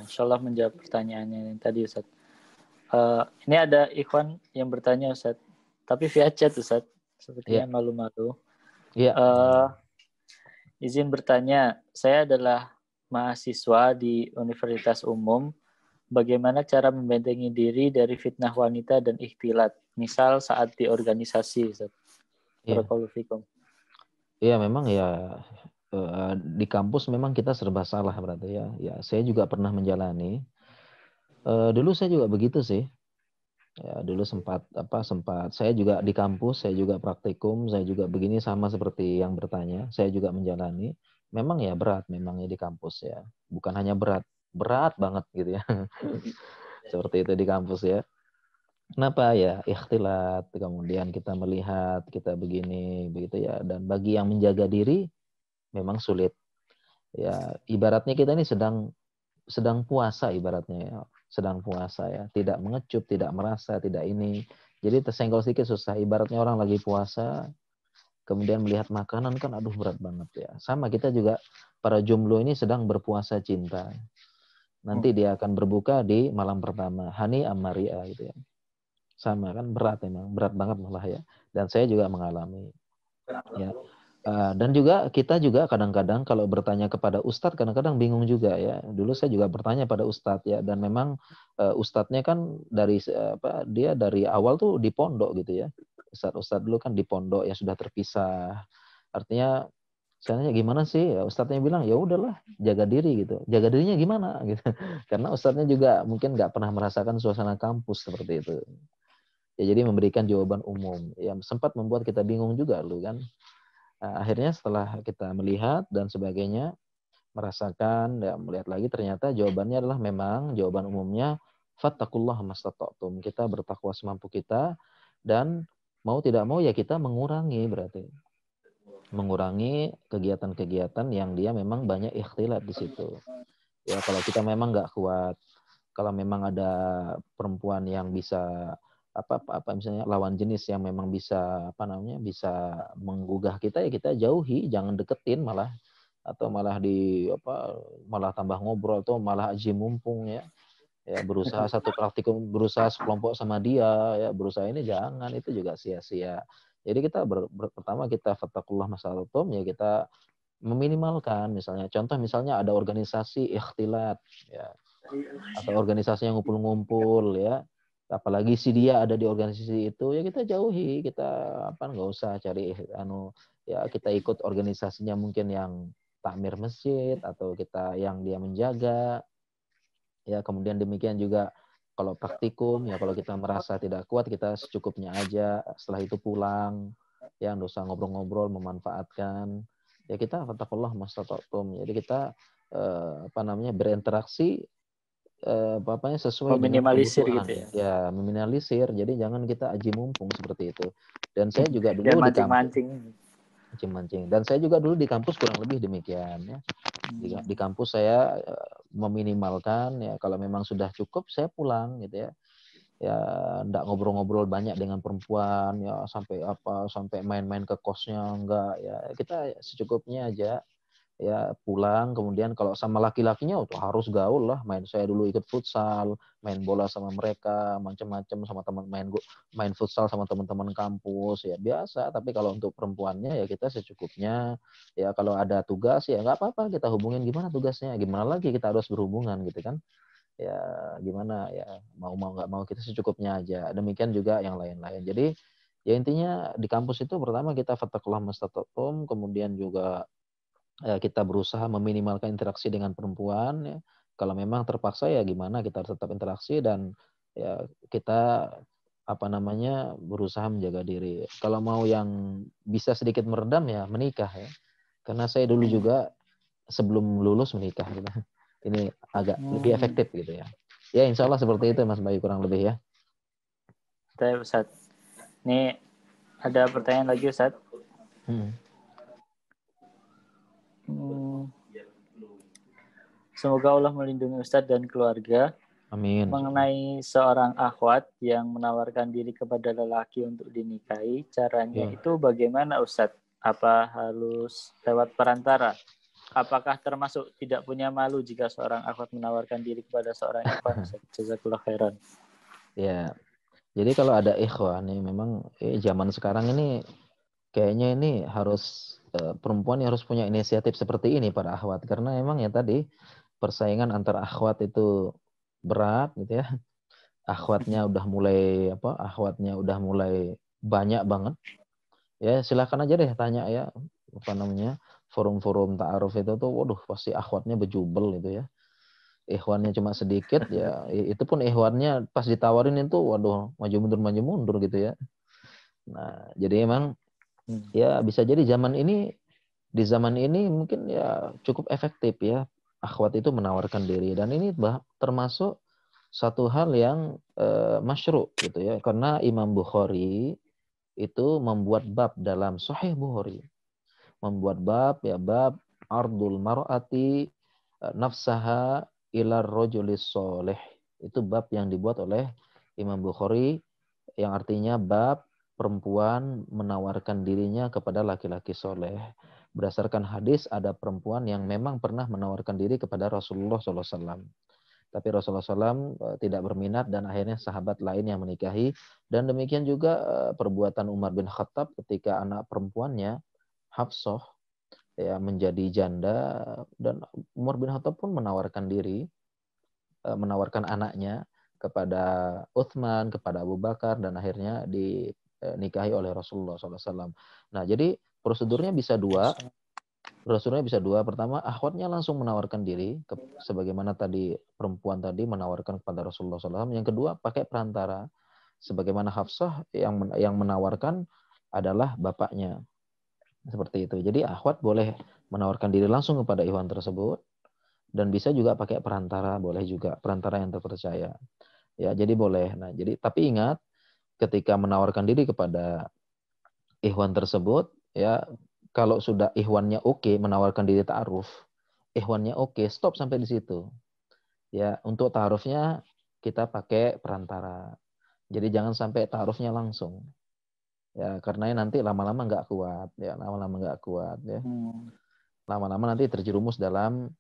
Insya Allah menjawab pertanyaannya yang tadi, Ustaz. Ini ada Ikhwan yang bertanya, Ustaz. Tapi via chat, Ustaz. Sepertinya malu-malu. Iya. Izin bertanya, saya adalah mahasiswa di Universitas Umum. Bagaimana cara membentengi diri dari fitnah wanita dan ikhtilat? Misal saat di organisasi, Ustaz. Barakallahu fikum. Iya, memang ya di kampus memang kita serba salah berarti ya. Ya, saya juga pernah menjalani. Dulu saya juga begitu sih. Ya, dulu sempat saya juga di kampus, saya juga praktikum, saya juga begini sama seperti yang bertanya. Saya juga menjalani. Memang ya berat memangnya di kampus ya. Bukan hanya berat banget gitu ya. Seperti itu di kampus ya. Kenapa ya? Ikhtilat, kemudian kita melihat kita begini, begitu ya. Dan bagi yang menjaga diri memang sulit. Ya, ibaratnya kita ini sedang puasa ibaratnya ya. Sedang puasa ya, tidak mengecup, tidak merasa, tidak ini. Jadi tersenggol sedikit susah. Ibaratnya orang lagi puasa, kemudian melihat makanan kan aduh berat banget ya. Sama kita juga para jomblo ini sedang berpuasa cinta. Nanti dia akan berbuka di malam pertama. Hani Amaria gitu ya. Sama kan berat memang, berat banget malah ya. Dan saya juga mengalami. Ya. Dan juga kita juga kadang-kadang kalau bertanya kepada ustadz kadang-kadang bingung juga ya. Dulu saya juga bertanya pada ustadz ya dan memang ustadznya kan dia dari awal tuh di pondok gitu ya. Ustadz dulu kan di pondok ya sudah terpisah. Artinya saya nanya gimana sih? Ya, ustadznya bilang ya udahlah jaga diri gitu. Jaga dirinya gimana gitu. Karena ustadznya juga mungkin nggak pernah merasakan suasana kampus seperti itu. Ya, jadi memberikan jawaban umum yang sempat membuat kita bingung juga loh kan. Nah, akhirnya setelah kita melihat dan sebagainya, merasakan dan melihat lagi ternyata jawabannya adalah memang jawaban umumnya fattaqullaha mastata'tum. Kita bertakwa semampu kita dan mau tidak mau ya kita mengurangi berarti. Mengurangi kegiatan-kegiatan yang dia memang banyak ikhtilat di situ. Ya kalau kita memang nggak kuat, kalau memang ada perempuan yang bisa misalnya lawan jenis yang memang bisa bisa menggugah kita ya kita jauhi, jangan deketin malah atau malah malah tambah ngobrol atau malah aji mumpung ya berusaha satu praktikum berusaha sekelompok sama dia ya berusaha ini jangan itu juga sia-sia. Jadi kita pertama kita fattakullah masallatum ya kita meminimalkan misalnya ada organisasi ikhtilat ya atau organisasi yang ngumpul-ngumpul ya apalagi si dia ada di organisasi itu ya kita jauhi kita nggak usah cari ya kita ikut organisasinya mungkin yang takmir masjid atau kita yang dia menjaga. Ya, kemudian demikian juga kalau praktikum, ya kalau kita merasa tidak kuat, kita secukupnya aja. Setelah itu pulang, ya nggak usah ngobrol-ngobrol, memanfaatkan. Ya kita fattakullah mastata'tum. Jadi kita berinteraksi sesuai dengan Meminimalisir kebutuhan. gitu ya. Ya, meminimalisir. Jadi jangan kita aji mumpung seperti itu. Dan saya juga Jangan dulu di kampus mancing-mancing. mancing-mancing. Dan saya juga dulu di kampus kurang lebih demikian ya. Di kampus saya meminimalkan ya, kalau memang sudah cukup saya pulang gitu ya. Ya enggak ngobrol-ngobrol banyak dengan perempuan ya, sampai main-main ke kosnya, enggak ya. Kita secukupnya aja ya, pulang. Kemudian kalau sama laki-lakinya tuh harus gaul lah. Saya dulu ikut futsal, main bola sama mereka, macam-macam sama teman, main futsal sama teman-teman kampus ya biasa. Tapi kalau untuk perempuannya ya kita secukupnya. Ya kalau ada tugas ya nggak apa-apa, kita hubungin gimana tugasnya, gimana lagi kita harus berhubungan gitu kan. Ya gimana ya, mau nggak mau kita secukupnya aja. Demikian juga yang lain-lain. Jadi ya intinya di kampus itu pertama kita fattakullah mastata'tum, kemudian juga kita berusaha meminimalkan interaksi dengan perempuan ya. Kalau memang terpaksa ya gimana, kita harus tetap interaksi dan ya kita berusaha menjaga diri. Kalau mau yang bisa sedikit meredam ya menikah ya. Karena saya dulu juga sebelum lulus menikah gitu. Ini agak lebih efektif gitu ya. Ya insya Allah seperti itu Mas Bayu kurang lebih ya. Saya Ustaz. Ini ada pertanyaan lagi Ustaz. Semoga Allah melindungi Ustadz dan keluarga. Amin. Mengenai seorang akhwat yang menawarkan diri kepada lelaki untuk dinikahi, caranya itu bagaimana Ustadz? Apa harus lewat perantara? Apakah termasuk tidak punya malu jika seorang akhwat menawarkan diri kepada seorang ikhwan? Jazakallah khairan. Ya, jadi kalau ada ikhwan nih, memang zaman sekarang ini kayaknya ini harus perempuan yang harus punya inisiatif seperti ini para akhwat, karena memang ya tadi persaingan antar akhwat itu berat gitu ya. Akhwatnya udah mulai banyak banget. Ya silakan aja deh tanya ya, forum-forum ta'aruf itu tuh, waduh pasti akhwatnya bejubel gitu ya. Ikhwannya cuma sedikit ya, itu pun ikhwannya pas ditawarin itu waduh maju mundur gitu ya. Nah, jadi emang ya bisa jadi di zaman ini mungkin ya cukup efektif ya akhwat itu menawarkan diri, dan ini termasuk satu hal yang masyru' gitu ya, karena Imam Bukhari itu membuat bab dalam Sahih Bukhari, membuat bab ardul mar'ati nafsaha ila rajulis soleh. Itu bab yang dibuat oleh Imam Bukhari yang artinya bab perempuan menawarkan dirinya kepada laki-laki soleh. Berdasarkan hadis ada perempuan yang memang pernah menawarkan diri kepada Rasulullah SAW. Tapi Rasulullah SAW tidak berminat dan akhirnya sahabat lain yang menikahi. Dan demikian juga perbuatan Umar bin Khattab ketika anak perempuannya Hafsah ya menjadi janda, dan Umar bin Khattab pun menawarkan diri, menawarkan anaknya kepada Utsman, kepada Abu Bakar, dan akhirnya dinikahi oleh Rasulullah SAW. Nah, jadi prosedurnya bisa dua. Pertama, akhwatnya langsung menawarkan diri, sebagaimana tadi perempuan tadi menawarkan kepada Rasulullah SAW. Yang kedua, pakai perantara, sebagaimana Hafsah yang menawarkan adalah bapaknya. Seperti itu. Jadi akhwat boleh menawarkan diri langsung kepada ikhwan tersebut, dan bisa juga pakai perantara, boleh juga perantara yang terpercaya. Ya, jadi boleh. Nah, tapi ingat ketika menawarkan diri kepada ikhwan tersebut, ya kalau sudah ikhwannya oke, menawarkan diri ta'aruf, ikhwannya oke, stop sampai di situ. Ya, untuk ta'arufnya kita pakai perantara. Jadi jangan sampai ta'arufnya langsung. Ya, karena nanti lama-lama nggak kuat, ya lama-lama nggak kuat, ya. Lama-lama nanti terjerumus dalam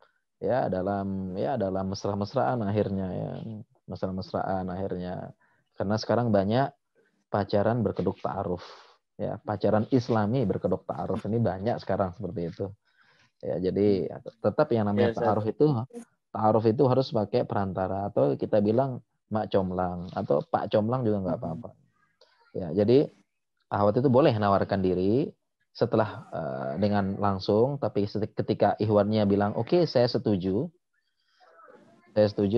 mesra-mesraan akhirnya, ya. Mesra-mesraan akhirnya. Karena sekarang banyak pacaran berkedok ta'aruf. Ya, pacaran Islami berkedok ta'aruf ini banyak sekarang seperti itu. Ya, jadi tetap yang namanya ta'aruf itu harus pakai perantara, atau kita bilang mak comlang atau pak comlang juga nggak apa-apa. Ya, jadi akhwat itu boleh menawarkan diri setelah dengan langsung, tapi ketika ikhwannya bilang oke, saya setuju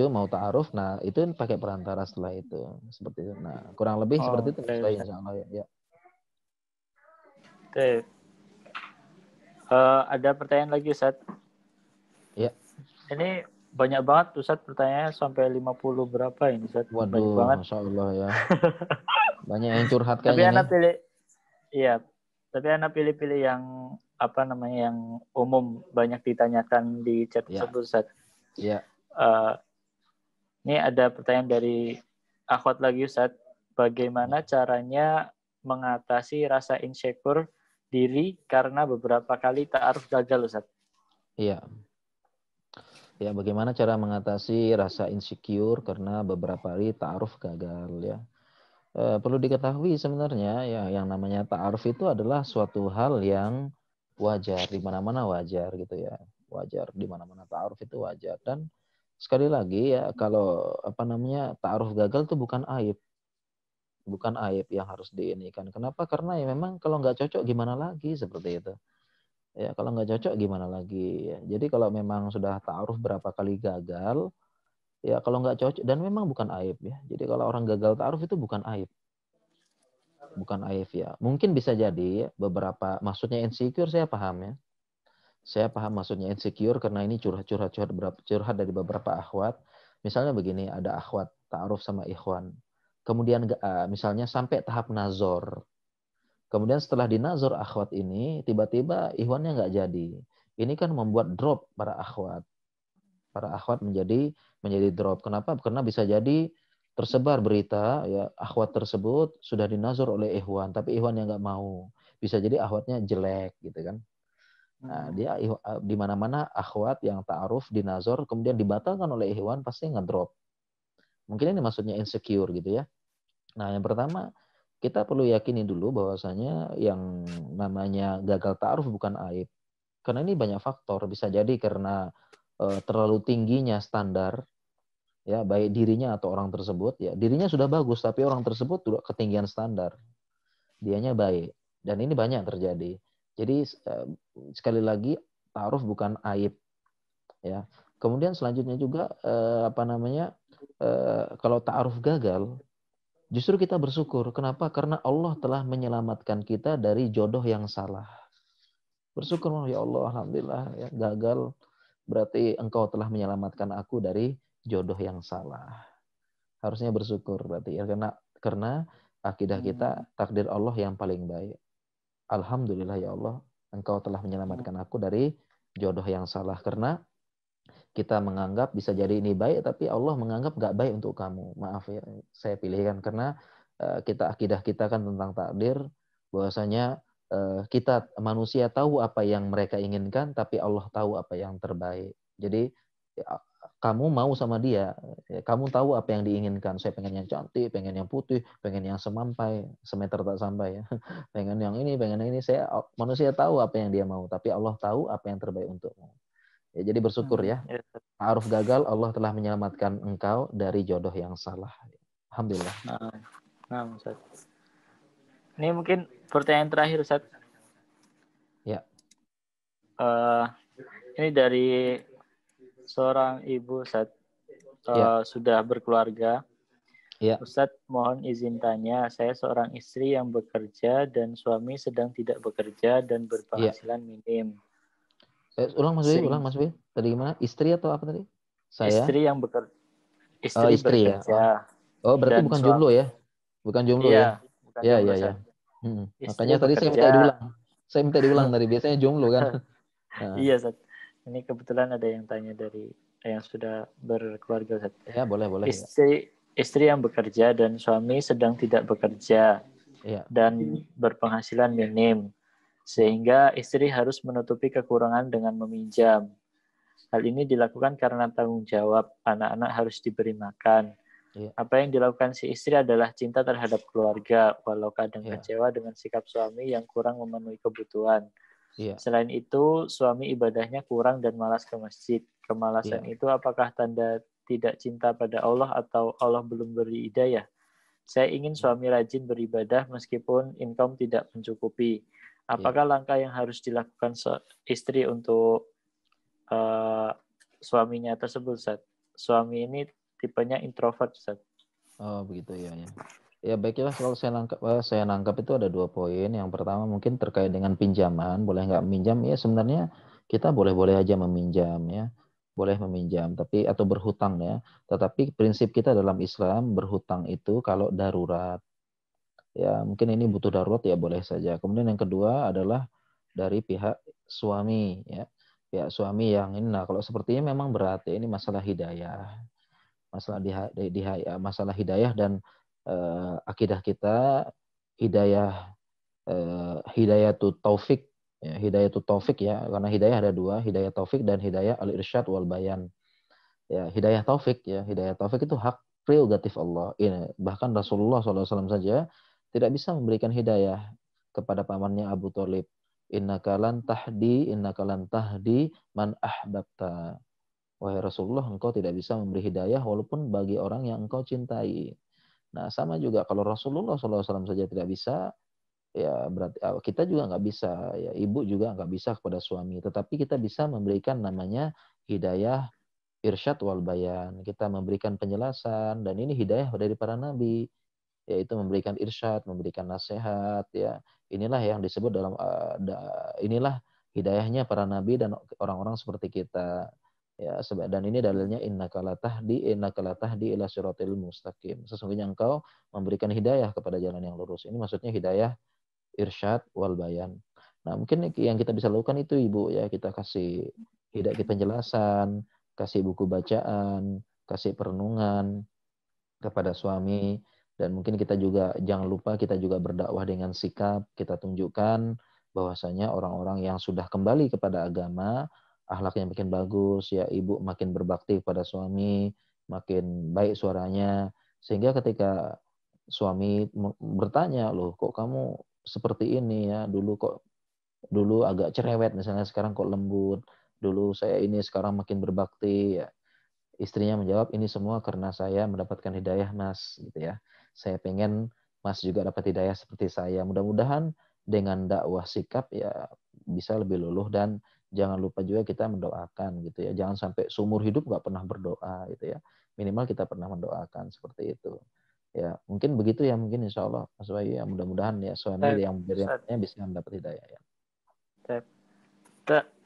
mau ta'aruf, nah itu pakai perantara setelah itu, seperti itu. Nah kurang lebih seperti itu Oke, Mas Bayu, Ustaz. insya Allah ya. Oke. Ada pertanyaan lagi, Ustaz. Ya. Ini banyak banget, Ustaz, pertanyaannya sampai 50 berapa ini, Ustaz? Banyak Waduh, banget. Masya Allah ya. Banyak yang curhat Tapi kayaknya nih. anak pilih, iya. Tapi anak pilih-pilih yang apa namanya, yang umum banyak ditanyakan di chat Ya, tersebut, Ustaz. ya, Eh, Ini ada pertanyaan dari akhwat lagi, Ustaz. Bagaimana caranya mengatasi rasa insecure diri karena beberapa kali ta'aruf gagal, Ustaz? iya. Ya, bagaimana cara mengatasi rasa insecure karena beberapa kali ta'aruf gagal ya. Perlu diketahui sebenarnya ya, yang namanya ta'aruf itu adalah suatu hal yang wajar, di mana-mana wajar gitu ya. Wajar, di mana-mana ta'aruf itu wajar. Dan sekali lagi ya, kalau apa namanya ta'aruf gagal itu bukan aib. Bukan aib yang harus diinikan. Kenapa? Karena ya memang kalau nggak cocok gimana lagi, seperti itu. Ya, kalau nggak cocok gimana lagi ya. Jadi kalau memang sudah ta'aruf berapa kali gagal, ya kalau nggak cocok, dan memang bukan aib ya. Jadi kalau orang gagal ta'aruf itu bukan aib. Bukan aib ya. Mungkin bisa jadi ya, beberapa, maksudnya insecure saya paham ya. Saya paham maksudnya insecure karena ini curhat dari beberapa akhwat. Misalnya begini, ada akhwat ta'aruf sama ikhwan. Kemudian misalnya sampai tahap nazor. Kemudian setelah dinazor akhwat ini, tiba-tiba ikhwannya nggak jadi. Ini kan membuat drop para akhwat. Para akhwat menjadi drop. Kenapa? Karena bisa jadi tersebar berita ya akhwat tersebut sudah dinazor oleh ikhwan, tapi ikhwan yang nggak mau. Bisa jadi akhwatnya jelek gitu kan. Nah, dia di mana-mana akhwat yang ta'aruf dinazor kemudian dibatalkan oleh ikhwan pasti ngedrop. Mungkin ini maksudnya insecure gitu ya. Nah, yang pertama kita perlu yakini dulu bahwasanya yang namanya gagal ta'aruf bukan aib. Karena ini banyak faktor, bisa jadi karena terlalu tingginya standar ya, baik dirinya atau orang tersebut ya. Dirinya sudah bagus tapi orang tersebut sudah ketinggian standar. Dianya baik dan ini banyak terjadi. Jadi sekali lagi ta'aruf bukan aib ya. Kemudian selanjutnya juga apa namanya? Kalau ta'aruf gagal, justru kita bersyukur. Kenapa? Karena Allah telah menyelamatkan kita dari jodoh yang salah. Bersyukur, ya Allah, alhamdulillah ya, gagal. Berarti engkau telah menyelamatkan aku dari jodoh yang salah. Harusnya bersyukur berarti ya, karena akidah kita takdir Allah yang paling baik. Alhamdulillah ya Allah, engkau telah menyelamatkan aku dari jodoh yang salah. Karena kita menganggap bisa jadi ini baik, tapi Allah menganggap gak baik untuk kamu. Maaf ya, saya pilihkan karena akidah kita kan tentang takdir, bahwasanya kita manusia tahu apa yang mereka inginkan, tapi Allah tahu apa yang terbaik. Jadi ya, kamu mau sama dia, ya, kamu tahu apa yang diinginkan. Saya pengen yang cantik, pengen yang putih, pengen yang semampai, semeter tak sampai ya. Pengen yang ini, pengen yang ini. Manusia tahu apa yang dia mau, tapi Allah tahu apa yang terbaik untukmu. Ya, jadi bersyukur ya. Ta'aruf gagal, Allah telah menyelamatkan engkau dari jodoh yang salah. Alhamdulillah. Nah, Ustaz. Ini mungkin pertanyaan terakhir, Ustaz. Ya. Ini dari seorang ibu, Ustaz. Ya. Sudah berkeluarga. Ya. Ustadz, mohon izin tanya, saya seorang istri yang bekerja dan suami sedang tidak bekerja dan berpenghasilan minim. Ulang Mas Bi. Tadi gimana? Istri atau apa tadi? Saya. Istri yang bekerja. Istri ya. Bekerja. Berarti Dan bukan jomblo suami. ya? Bukan jomblo ya? Iya, bukan Ya, jomblo, ya, ya. Ustadz. Istri Makanya tadi saya minta bekerja. diulang. Saya minta diulang tadi. Biasanya jomblo kan? Iya, Ustadz. Ini kebetulan ada yang tanya dari yang sudah berkeluarga, Ustadz. Ya, boleh. Ya. Istri yang bekerja dan suami sedang tidak bekerja. Ya. Dan berpenghasilan minim, sehingga istri harus menutupi kekurangan dengan meminjam. Hal ini dilakukan karena tanggung jawab, anak-anak harus diberi makan. Ya. Apa yang dilakukan si istri adalah cinta terhadap keluarga, walau kadang Ya. kecewa dengan sikap suami yang kurang memenuhi kebutuhan. Ya. Selain itu, suami ibadahnya kurang dan malas ke masjid. Kemalasan itu apakah tanda tidak cinta pada Allah atau Allah belum beri hidayah? Saya ingin suami rajin beribadah meskipun income tidak mencukupi. Apakah langkah yang harus dilakukan istri untuk suaminya tersebut, Ustaz? Suami ini tipenya introvert, Ustaz. Oh, begitu ya. Ya baiklah, kalau saya nangkap itu ada 2 poin. Yang pertama mungkin terkait dengan pinjaman, boleh nggak meminjam? Ya sebenarnya kita boleh-boleh aja meminjam ya. Boleh meminjam, tapi atau berhutang ya. Tetapi prinsip kita dalam Islam berhutang itu kalau darurat. Ya mungkin ini butuh darurat ya boleh saja. Kemudian yang kedua adalah dari pihak suami ya. Pihak suami yang ini, nah kalau sepertinya memang berat ya, ini masalah hidayah. Masalah hidayah dan akidah kita, hidayah hidayatut taufik ya, hidayatut taufik ya, karena hidayah ada 2, hidayah taufik dan hidayah al-irsyad wal bayan. Ya, hidayah taufik itu hak prerogatif Allah. Ini bahkan Rasulullah SAW saja tidak bisa memberikan hidayah kepada pamannya Abu Thalib. Innaka lan tahdi man ahbabta. Wahai Rasulullah, engkau tidak bisa memberi hidayah walaupun bagi orang yang engkau cintai. Nah, sama juga kalau Rasulullah SAW saja tidak bisa, ya berarti kita juga nggak bisa. Ya, ibu juga nggak bisa kepada suami. Tetapi kita bisa memberikan namanya hidayah irsyad wal bayan. Kita memberikan penjelasan, dan ini hidayah dari para nabi, yaitu memberikan irsyad, memberikan nasihat. Ya, inilah yang disebut dalam inilah hidayahnya para nabi dan orang-orang seperti kita. Ya, dan ini dalilnya innaka latahdi ila siratil mustaqim. Sesungguhnya engkau memberikan hidayah kepada jalan yang lurus. Ini maksudnya hidayah irsyad wal bayan. Nah, mungkin yang kita bisa lakukan itu Ibu ya, kita kasih hidayah penjelasan, kasih buku bacaan, kasih perenungan kepada suami, dan mungkin kita juga jangan lupa kita juga berdakwah dengan sikap, kita tunjukkan bahwasanya orang-orang yang sudah kembali kepada agama, akhlaknya makin bagus, ya ibu makin berbakti kepada suami, makin baik suaranya, sehingga ketika suami bertanya, loh kok kamu seperti ini ya, dulu agak cerewet misalnya, sekarang kok lembut, dulu saya ini sekarang makin berbakti ya. Istrinya menjawab, ini semua karena saya mendapatkan hidayah Mas gitu ya. Saya pengen Mas juga dapat hidayah seperti saya. Mudah-mudahan dengan dakwah sikap ya bisa lebih luluh, dan jangan lupa juga kita mendoakan gitu ya. Jangan sampai seumur hidup nggak pernah berdoa gitu ya. Minimal kita pernah mendoakan seperti itu. Ya, mungkin begitu ya, mungkin insya Allah Mas Wahyu ya, mudah-mudahan ya suami yang beriannya bisa mendapat hidayah ya.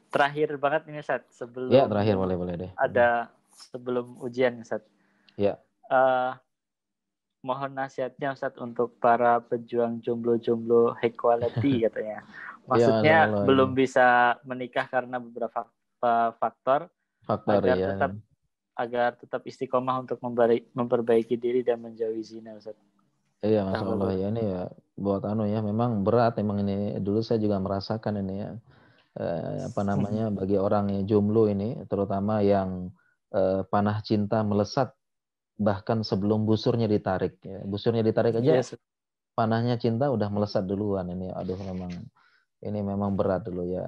Terakhir banget ini, Ustaz, Ya, sebelum terakhir boleh deh. sebelum ujian, Ustaz. Ya. Mohon nasihatnya, Ustaz, untuk para pejuang jomblo-jomblo high quality katanya. Maksudnya Ya, belum bisa menikah karena beberapa faktor agar tetap istiqomah untuk memperbaiki diri dan menjauhi zina, Ustaz. Iya, Masya Allah ya, ini ya buat ya, memang berat memang ini. Dulu saya juga merasakan ini ya, bagi orang yang jomblo ini, terutama yang panah cinta melesat bahkan sebelum busurnya ditarik ya. Busurnya ditarik aja, panahnya cinta udah melesat duluan ini. Aduh, ini memang berat dulu ya.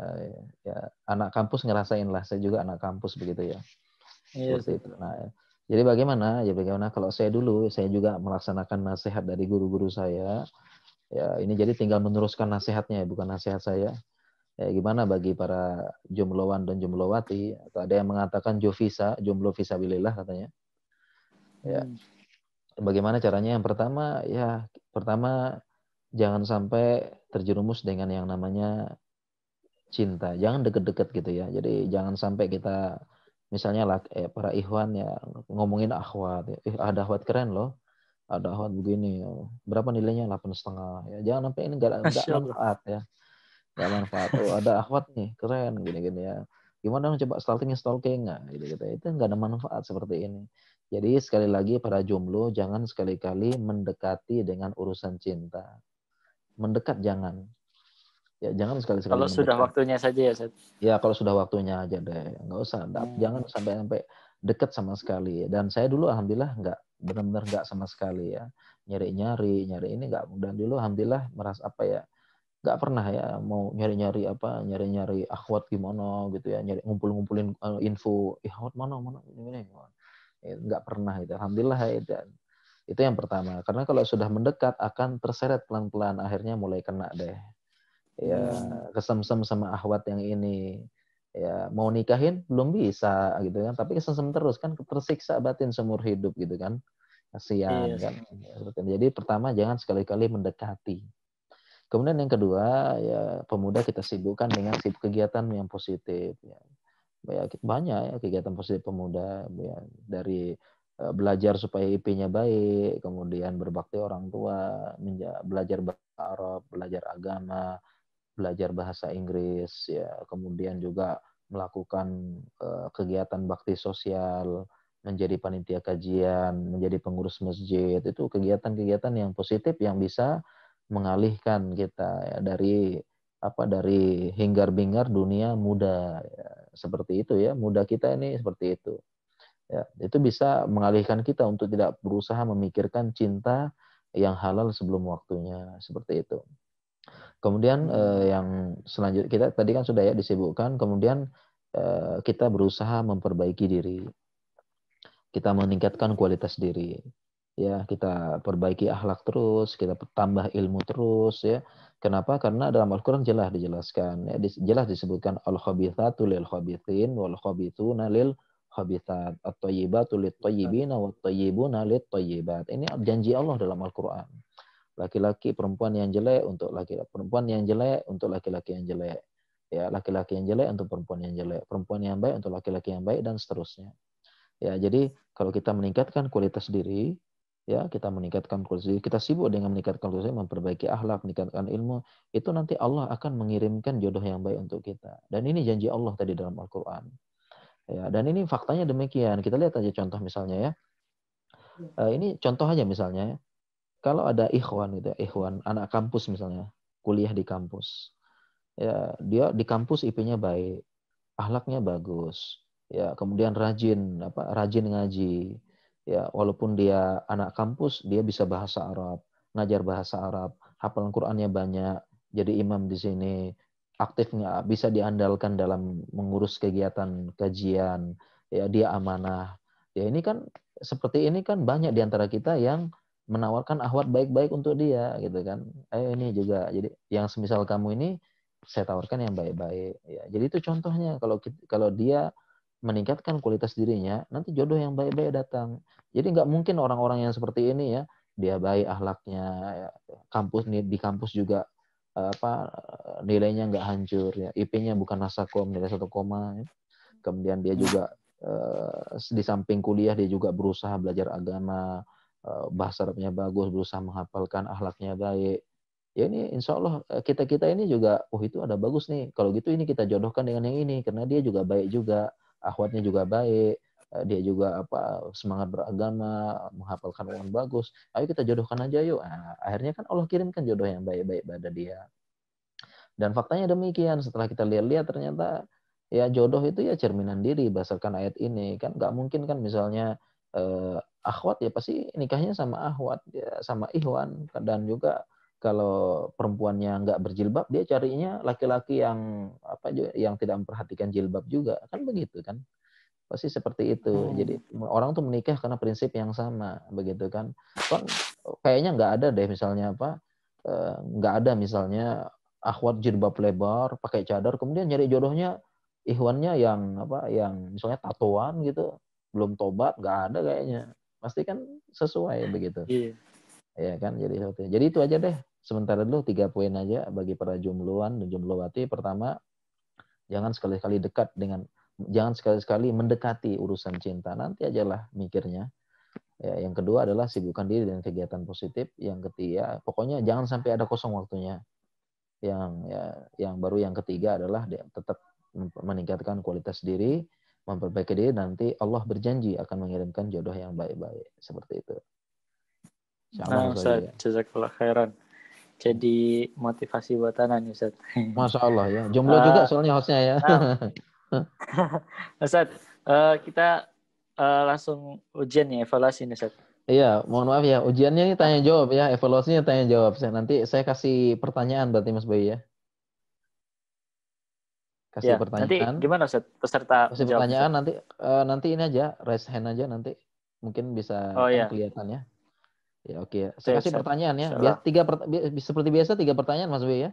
Ya, anak kampus ngerasain lah, saya juga anak kampus begitu ya. Seperti itu. Nah, jadi bagaimana kalau saya dulu, saya juga melaksanakan nasihat dari guru-guru saya. Ya, ini jadi tinggal meneruskan nasihatnya, bukan nasihat saya. Ya, gimana bagi para jombloan dan jomblowati, atau ada yang mengatakan jomblo visabilillah katanya. Ya. Bagaimana caranya? Yang pertama jangan sampai terjerumus dengan yang namanya cinta. Jangan deket-deket gitu ya. Jadi jangan sampai kita misalnya para ikhwan ya ngomongin akhwat, ada akhwat keren loh, ada akhwat begini, berapa nilainya 8,5 ya. Jangan sampai ini nggak manfaat ya, nggak manfaat. Oh, ada akhwat nih keren gini-gini ya, gimana dong coba stalking nggak gitu, itu nggak ada manfaat seperti ini. Jadi sekali lagi para jomblo jangan sekali-kali mendekati dengan urusan cinta. Mendekat jangan. Ya jangan sekali-sekali mendekat. Sudah waktunya saja ya, Ustaz. Ya kalau sudah waktunya aja deh, nggak usah, jangan sampai dekat sama sekali. Dan saya dulu alhamdulillah benar-benar nggak sama sekali ya, nyari ini nggak. Dan dulu alhamdulillah merasa nggak pernah ya mau nyari akhwat gimana gitu ya, nyari ngumpulin info akhwat mana ini nggak pernah itu, alhamdulillah ya. Itu yang pertama, karena kalau sudah mendekat akan terseret pelan-pelan, akhirnya mulai kena deh. ya kesemsem sama akhwat yang ini, ya mau nikahin belum bisa gitu kan, tapi kesemsem terus kan, tersiksa batin seumur hidup gitu kan, kasihan Iya. kan. Jadi pertama jangan sekali-kali mendekati. Kemudian yang kedua, ya pemuda kita sibukkan dengan kegiatan yang positif. Ya banyak ya kegiatan positif pemuda, ya dari belajar supaya IP-nya baik, kemudian berbakti orang tua, belajar bahasa Arab, belajar agama, belajar bahasa Inggris, ya kemudian juga melakukan kegiatan bakti sosial, menjadi panitia kajian, menjadi pengurus masjid. Itu kegiatan-kegiatan yang positif yang bisa mengalihkan kita ya, dari hingar-bingar dunia muda, ya, seperti itu ya, muda kita ini seperti itu ya. Itu bisa mengalihkan kita untuk tidak berusaha memikirkan cinta yang halal sebelum waktunya, seperti itu. Kemudian yang selanjutnya, kita tadi kan sudah ya disebutkan, kemudian kita berusaha memperbaiki diri, kita meningkatkan kualitas diri, ya kita perbaiki akhlak terus, kita tambah ilmu terus ya. Kenapa? Karena dalam Al-Quran jelas dijelaskan, ya, jelas disebutkan al-khabithatu lil khabithin wal khabithuna lil khabithat, at-thayyibatu lit thayyibina wat thayyibuna lit thayyibat. Ini janji Allah dalam Al-Quran. Laki-laki perempuan yang jelek untuk laki-laki, perempuan yang jelek untuk laki-laki yang jelek, ya laki-laki yang jelek untuk perempuan yang jelek, perempuan yang baik untuk laki-laki yang baik, dan seterusnya. Ya, jadi kalau kita meningkatkan kualitas diri, ya kita meningkatkan kualitas diri, kita sibuk dengan meningkatkan kualitas diri, memperbaiki akhlak, meningkatkan ilmu, itu nanti Allah akan mengirimkan jodoh yang baik untuk kita. Dan ini janji Allah tadi dalam Al-Quran. Ya, dan ini faktanya demikian. Kita lihat aja contoh misalnya ya. Ini contoh aja misalnya ya. Kalau ada ikhwan gitu, ikhwan anak kampus misalnya, kuliah di kampus. Ya, dia di kampus IP-nya baik, akhlaknya bagus. Ya, kemudian rajin ngaji. Ya, walaupun dia anak kampus, dia bisa bahasa Arab, ngajar bahasa Arab, hafalan Qur'annya banyak, jadi imam di sini, aktifnya bisa diandalkan dalam mengurus kegiatan kajian. Ya, dia amanah. Ya, ini kan seperti ini kan banyak di antara kita yang menawarkan akhwat baik-baik untuk dia gitu kan. Ini juga, jadi yang semisal kamu ini saya tawarkan yang baik-baik ya. Jadi itu contohnya, kalau dia meningkatkan kualitas dirinya, nanti jodoh yang baik-baik datang. Jadi nggak mungkin orang-orang yang seperti ini ya, dia baik akhlaknya ya, di kampus juga nilainya nggak hancur ya, IP-nya bukan nasakom nilai 1, ya. Kemudian dia juga di samping kuliah dia juga berusaha belajar agama, bahasa Arabnya bagus, berusaha menghafalkan, akhlaknya baik. Ya ini insya Allah kita ini juga, itu ada bagus nih. Kalau gitu ini kita jodohkan dengan yang ini, karena dia juga baik juga, akhwatnya juga baik, dia juga semangat beragama, menghafalkan Quran bagus. Ayo kita jodohkan aja yuk. Nah, akhirnya kan Allah kirimkan jodoh yang baik-baik pada dia. Dan faktanya demikian, setelah kita lihat-lihat ternyata ya jodoh itu ya cerminan diri berdasarkan ayat ini. Kan nggak mungkin kan misalnya akhwat ya pasti nikahnya sama akhwat ya, sama ikhwan. Dan juga kalau perempuannya nggak berjilbab, dia carinya laki-laki yang yang tidak memperhatikan jilbab juga, kan begitu kan, pasti seperti itu. Jadi orang tuh menikah karena prinsip yang sama, begitu kan. Kayaknya nggak ada deh misalnya nggak ada misalnya akhwat jilbab lebar pakai cadar kemudian nyari jodohnya ikhwannya yang misalnya tatoan gitu, belum tobat, nggak ada kayaknya. Pasti kan sesuai begitu. Iya. Ya kan, jadi itu aja deh. Sementara dulu 3 poin aja bagi para jombloan dan jombloati. Pertama, jangan sekali-sekali mendekati urusan cinta, nanti ajalah mikirnya. Ya, yang kedua adalah sibukkan diri dengan kegiatan positif. Yang ketiga, pokoknya jangan sampai ada kosong waktunya. Yang ketiga adalah tetap meningkatkan kualitas diri, memperbaiki diri, nanti Allah berjanji akan mengirimkan jodoh yang baik-baik. Seperti itu. Nah, Ustaz, jazakallah khairan. Jadi motivasi buat anak nih, Ustaz. Masya Allah ya. Jomblo juga soalnya hostnya ya. Ustaz, kita langsung ujian nih, evaluasi nih, Ustaz. Iya, mohon maaf ya. Ujiannya ini tanya jawab ya. Evaluasinya tanya jawab. Nanti saya kasih pertanyaan berarti Mas Bayu ya. Kasih Ya, nanti pertanyaan. gimana, Ustaz? Peserta Kasih menjawab, pertanyaan Ustaz. nanti ini aja, raise hand aja nanti. Mungkin bisa Oh kan ya. kelihatan ya. Ya oke. Saya kasih Ustaz. pertanyaan ya. Insyaallah. Seperti biasa 3 pertanyaan Mas Bayu ya.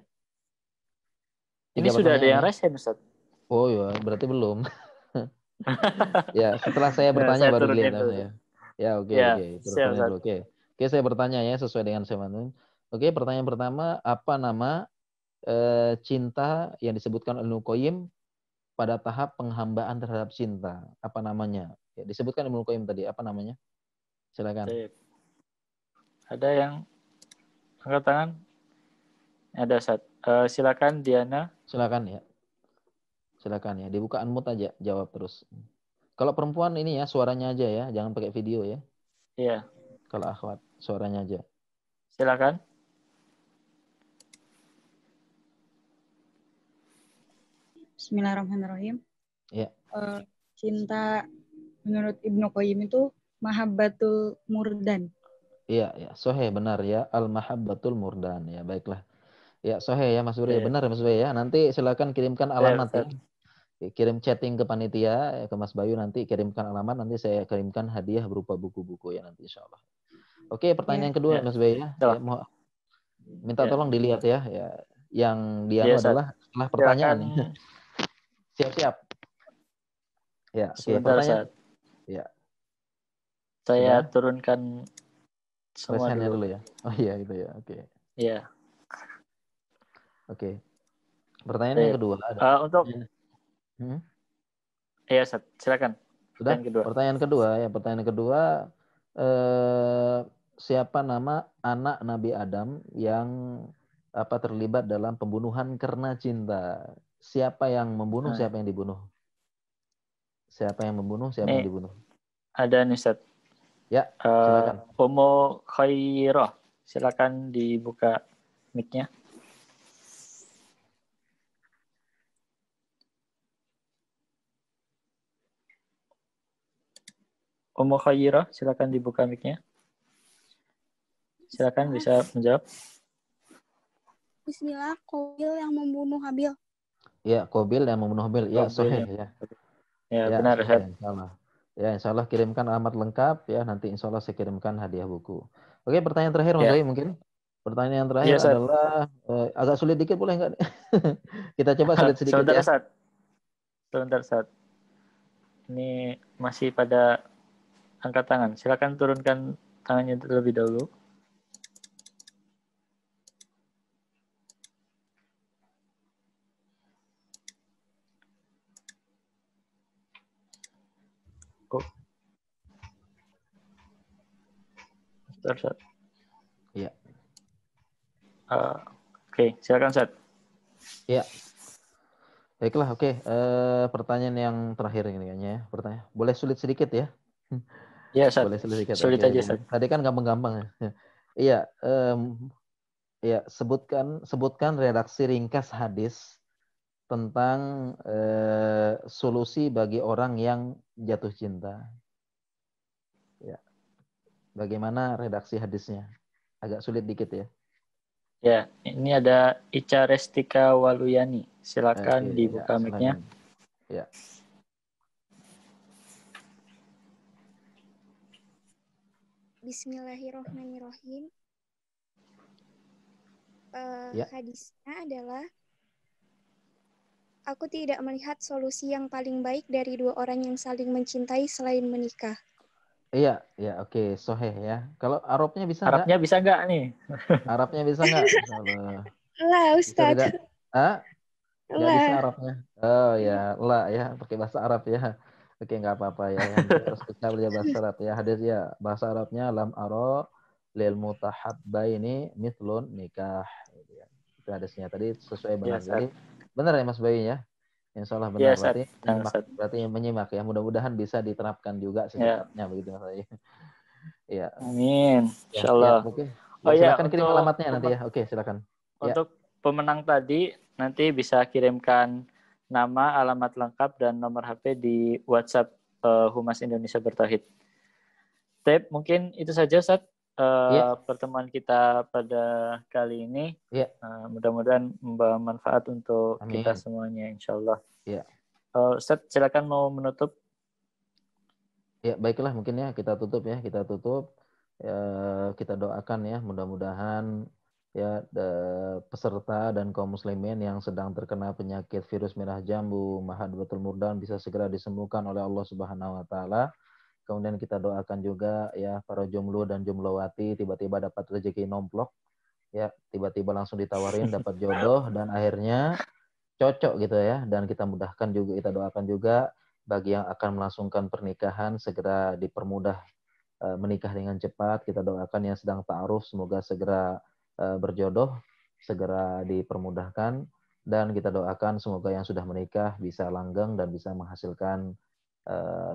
Ini 3 sudah ada pertanyaan yang ya. raise hand, Ustaz. Oh ya, berarti belum. Ya, setelah saya Ya, bertanya saya baru turunin dilihat dulu. ya. Ya, oke, Ya, terus siap, tanya Ustaz. dulu. Oke, saya bertanya ya sesuai dengan saya bantuin. Oke, pertanyaan pertama, apa nama cinta yang disebutkan Ibnu Qayyim pada tahap penghambaan terhadap cinta? Apa namanya? Ya, disebutkan Ibnu Qayyim tadi, apa namanya? Silakan. Sip. Ada yang angkat tangan? Ada, Ustaz. Silakan Diana. Silakan ya. Silakan ya. Dibuka unmute aja, jawab terus. Kalau perempuan ini ya suaranya aja ya, jangan pakai video ya. Iya, Kalau akhwat suaranya aja. silakan. Bismillahirrahmanirrahim. Ya. Cinta menurut Ibnu Qayyim itu mahabbatul murdan. Iya, ya. Sohe benar ya. Al-mahabbatul murdan ya. Baiklah. Ya, sohe ya Mas Buri. Sip. Benar ya Mas Buri ya. Nanti silakan kirimkan Sip, alamat ya. Ustaz. Kirim chatting ke panitia ke Mas Bayu, nanti kirimkan alamat, nanti saya kirimkan hadiah berupa buku-buku ya nanti insya Allah. Oke, pertanyaan Ya. kedua Ya. Mas Bayu ya. Telah. Mau minta Ya. tolong dilihat ya. Ya. Yang Iya, dianu Ustaz. adalah setelah pertanyaan. Silakan. Siap-siap. Ya, oke, Sebentar, pertanyaan. Ustaz. Ya, Saya sudah. turunkan semua Tulisannya dulu. dulu ya. Oh iya gitu ya. Oke. Iya. Oke. Pertanyaan yang Sip. kedua ada. Untuk Iya, Ustaz. Silakan. Sudah? Pertanyaan kedua. Pertanyaan kedua siapa nama anak Nabi Adam yang terlibat dalam pembunuhan karena cinta? Siapa yang membunuh, siapa yang dibunuh? Siapa yang membunuh, siapa yang Nih, dibunuh? ada nih, Ustaz. Ya, silakan. Ummu Khairah. Silakan dibuka mic-nya. Ummu Khairah, silakan dibuka mic-nya. Silakan bisa menjawab. Bismillah, Qabil yang membunuh Habil. Ya, Qabil yang membunuh Habil. Ya, sahih ya. Ya, Ya, benar, Ustaz. insyaallah. Ya, insyaallah kirimkan alamat lengkap ya, nanti insyaallah saya kirimkan hadiah buku. Oke, pertanyaan terakhir Mas Bayu mungkin. Pertanyaan terakhir Iya, Ustaz. adalah agak sulit dikit boleh enggak? Kita coba sulit sedikit Sebentar, ya. Ustaz. Sebentar, Ustaz. Ini masih pada angkat tangan. Silakan turunkan tangannya terlebih dahulu. Ustaz. Iya. Oke, silakan, Ustaz. Iya. Baiklah, oke. Pertanyaan yang terakhir ini kayaknya ya. Pertanyaan. Boleh sulit sedikit ya? Iya, Ustaz. Boleh sulit sedikit. Sulit Oke, aja, boleh. Ustaz. Tadi kan gampang-gampang ya. Iya, ya, sebutkan redaksi ringkas hadis tentang solusi bagi orang yang jatuh cinta. Ya. Bagaimana redaksi hadisnya? Agak sulit dikit ya. Ya, ini ada Ica Restika Waluyani. Silakan Oke, dibuka ya, mic-nya. silakan. Ya. Bismillahirrahmanirrahim. Ya. Hadisnya adalah, aku tidak melihat solusi yang paling baik dari dua orang yang saling mencintai selain menikah. Iya, ya, oke, soheh ya. Kalau Arabnya bisa nggak? Arabnya bisa nggak nih? Arabnya bisa nggak? Lah, Bisa Ustaz. tidak? Nggak bisa Lah. Arabnya. Oh ya, lah ya, pakai bahasa Arab ya. Oke, nggak apa-apa ya. Yang harus kita belajar bahasa Arab ya. Hadis ya, bahasa Arabnya lam aro lil mutahabbaini mithlun nikah. Itu hadisnya tadi sesuai benar. Ya, Jadi benar ya Mas Bayu ya. Insya Allah ya, benar. Berarti Ustaz. menyimak ya. Mudah-mudahan bisa diterapkan juga secepatnya begitu Mas Bayu. Iya. Amin. Ya, Insyaallah. mungkin. Oh Ya, ya, silakan kirim alamatnya nanti ya. Oke, silakan. Untuk pemenang tadi nanti bisa kirimkan nama, alamat lengkap dan nomor HP di WhatsApp Humas Indonesia Bertauhid. Tep, mungkin itu saja Ustaz pertemuan kita pada kali ini. Mudah-mudahan membawa manfaat untuk kita semuanya insyaallah. Ya. Ustaz, silakan mau menutup. Ya, baiklah mungkin ya kita tutup ya. Kita doakan ya mudah-mudahan ya peserta dan kaum muslimin yang sedang terkena penyakit virus merah jambu, mahadbatul murdan bisa segera disembuhkan oleh Allah Subhanahu wa taala. Kemudian kita doakan juga ya para jomblo dan jomblowati tiba-tiba dapat rezeki nomplok, ya tiba-tiba langsung ditawarin dapat jodoh dan akhirnya cocok gitu ya, dan kita mudahkan juga, kita doakan juga bagi yang akan melangsungkan pernikahan segera dipermudah menikah dengan cepat. Kita doakan yang sedang ta'aruf semoga segera berjodoh, segera dipermudahkan, dan kita doakan semoga yang sudah menikah bisa langgeng dan bisa menghasilkan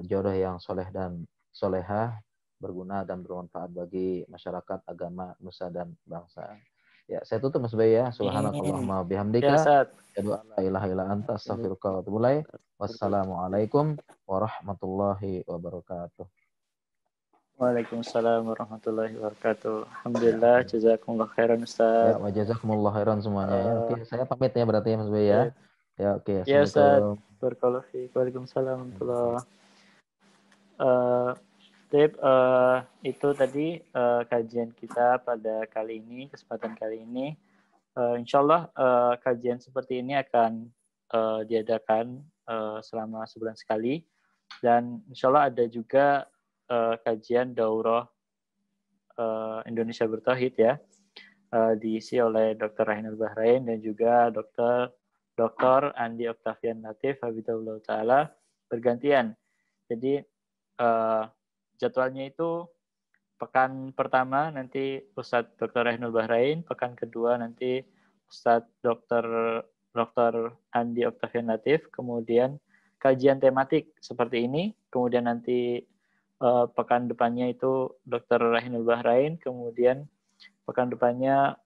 jodoh yang soleh dan solehah, berguna dan bermanfaat bagi masyarakat, agama, nusa dan bangsa. Ya, saya tutup Mas Bay ya. Subhanakallahumma Ya, bihamdika, Ustaz. asyhadu an la ilaha illa anta, astaghfiruka wa atubu ilaik. Wassalamualaikum warahmatullahi wabarakatuh. Waalaikumsalam warahmatullahi wabarakatuh. Alhamdulillah, jazakumullah khairan Ya, Ustaz. wa jazakumullah khairan semuanya ya. Oke, saya pamit ya berarti ya Mas Bay ya. Ya, Ya, oke. ya Ustaz. Assalamualaikum. Barakallahu fiik. Waalaikumsalam warahmatullahi. Tip, itu tadi kajian kita pada kali ini, kesempatan kali ini. Insya Allah kajian seperti ini akan diadakan selama sebulan sekali. Dan insya Allah ada juga kajian daurah Indonesia Bertauhid ya, diisi oleh Dr. Rahinul Bahrain dan juga Dr. Andi Oktavian Latif Habibullah Ta'ala bergantian. Jadi jadwalnya itu pekan pertama nanti Ustadz Dr. Rahinul Bahrain, pekan kedua nanti Ustadz Dr. Andi Oktavian Latif, kemudian kajian tematik seperti ini, kemudian nanti pekan depannya itu Dr. Rahinul Bahrain, kemudian pekan depannya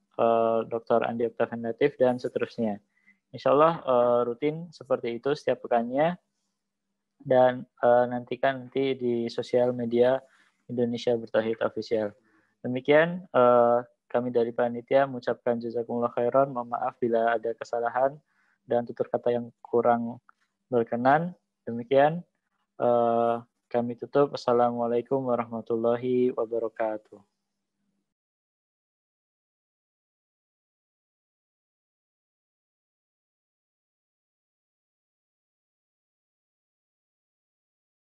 Dr. Andi Oktavian Latif, dan seterusnya. Insya Allah rutin seperti itu setiap pekannya, dan nantikan nanti di sosial media Indonesia Bertauhid Official. Demikian kami dari panitia mengucapkan jazakumullah khairan, mohon maaf bila ada kesalahan dan tutur kata yang kurang berkenan. Demikian kami tutup. Assalamualaikum warahmatullahi wabarakatuh.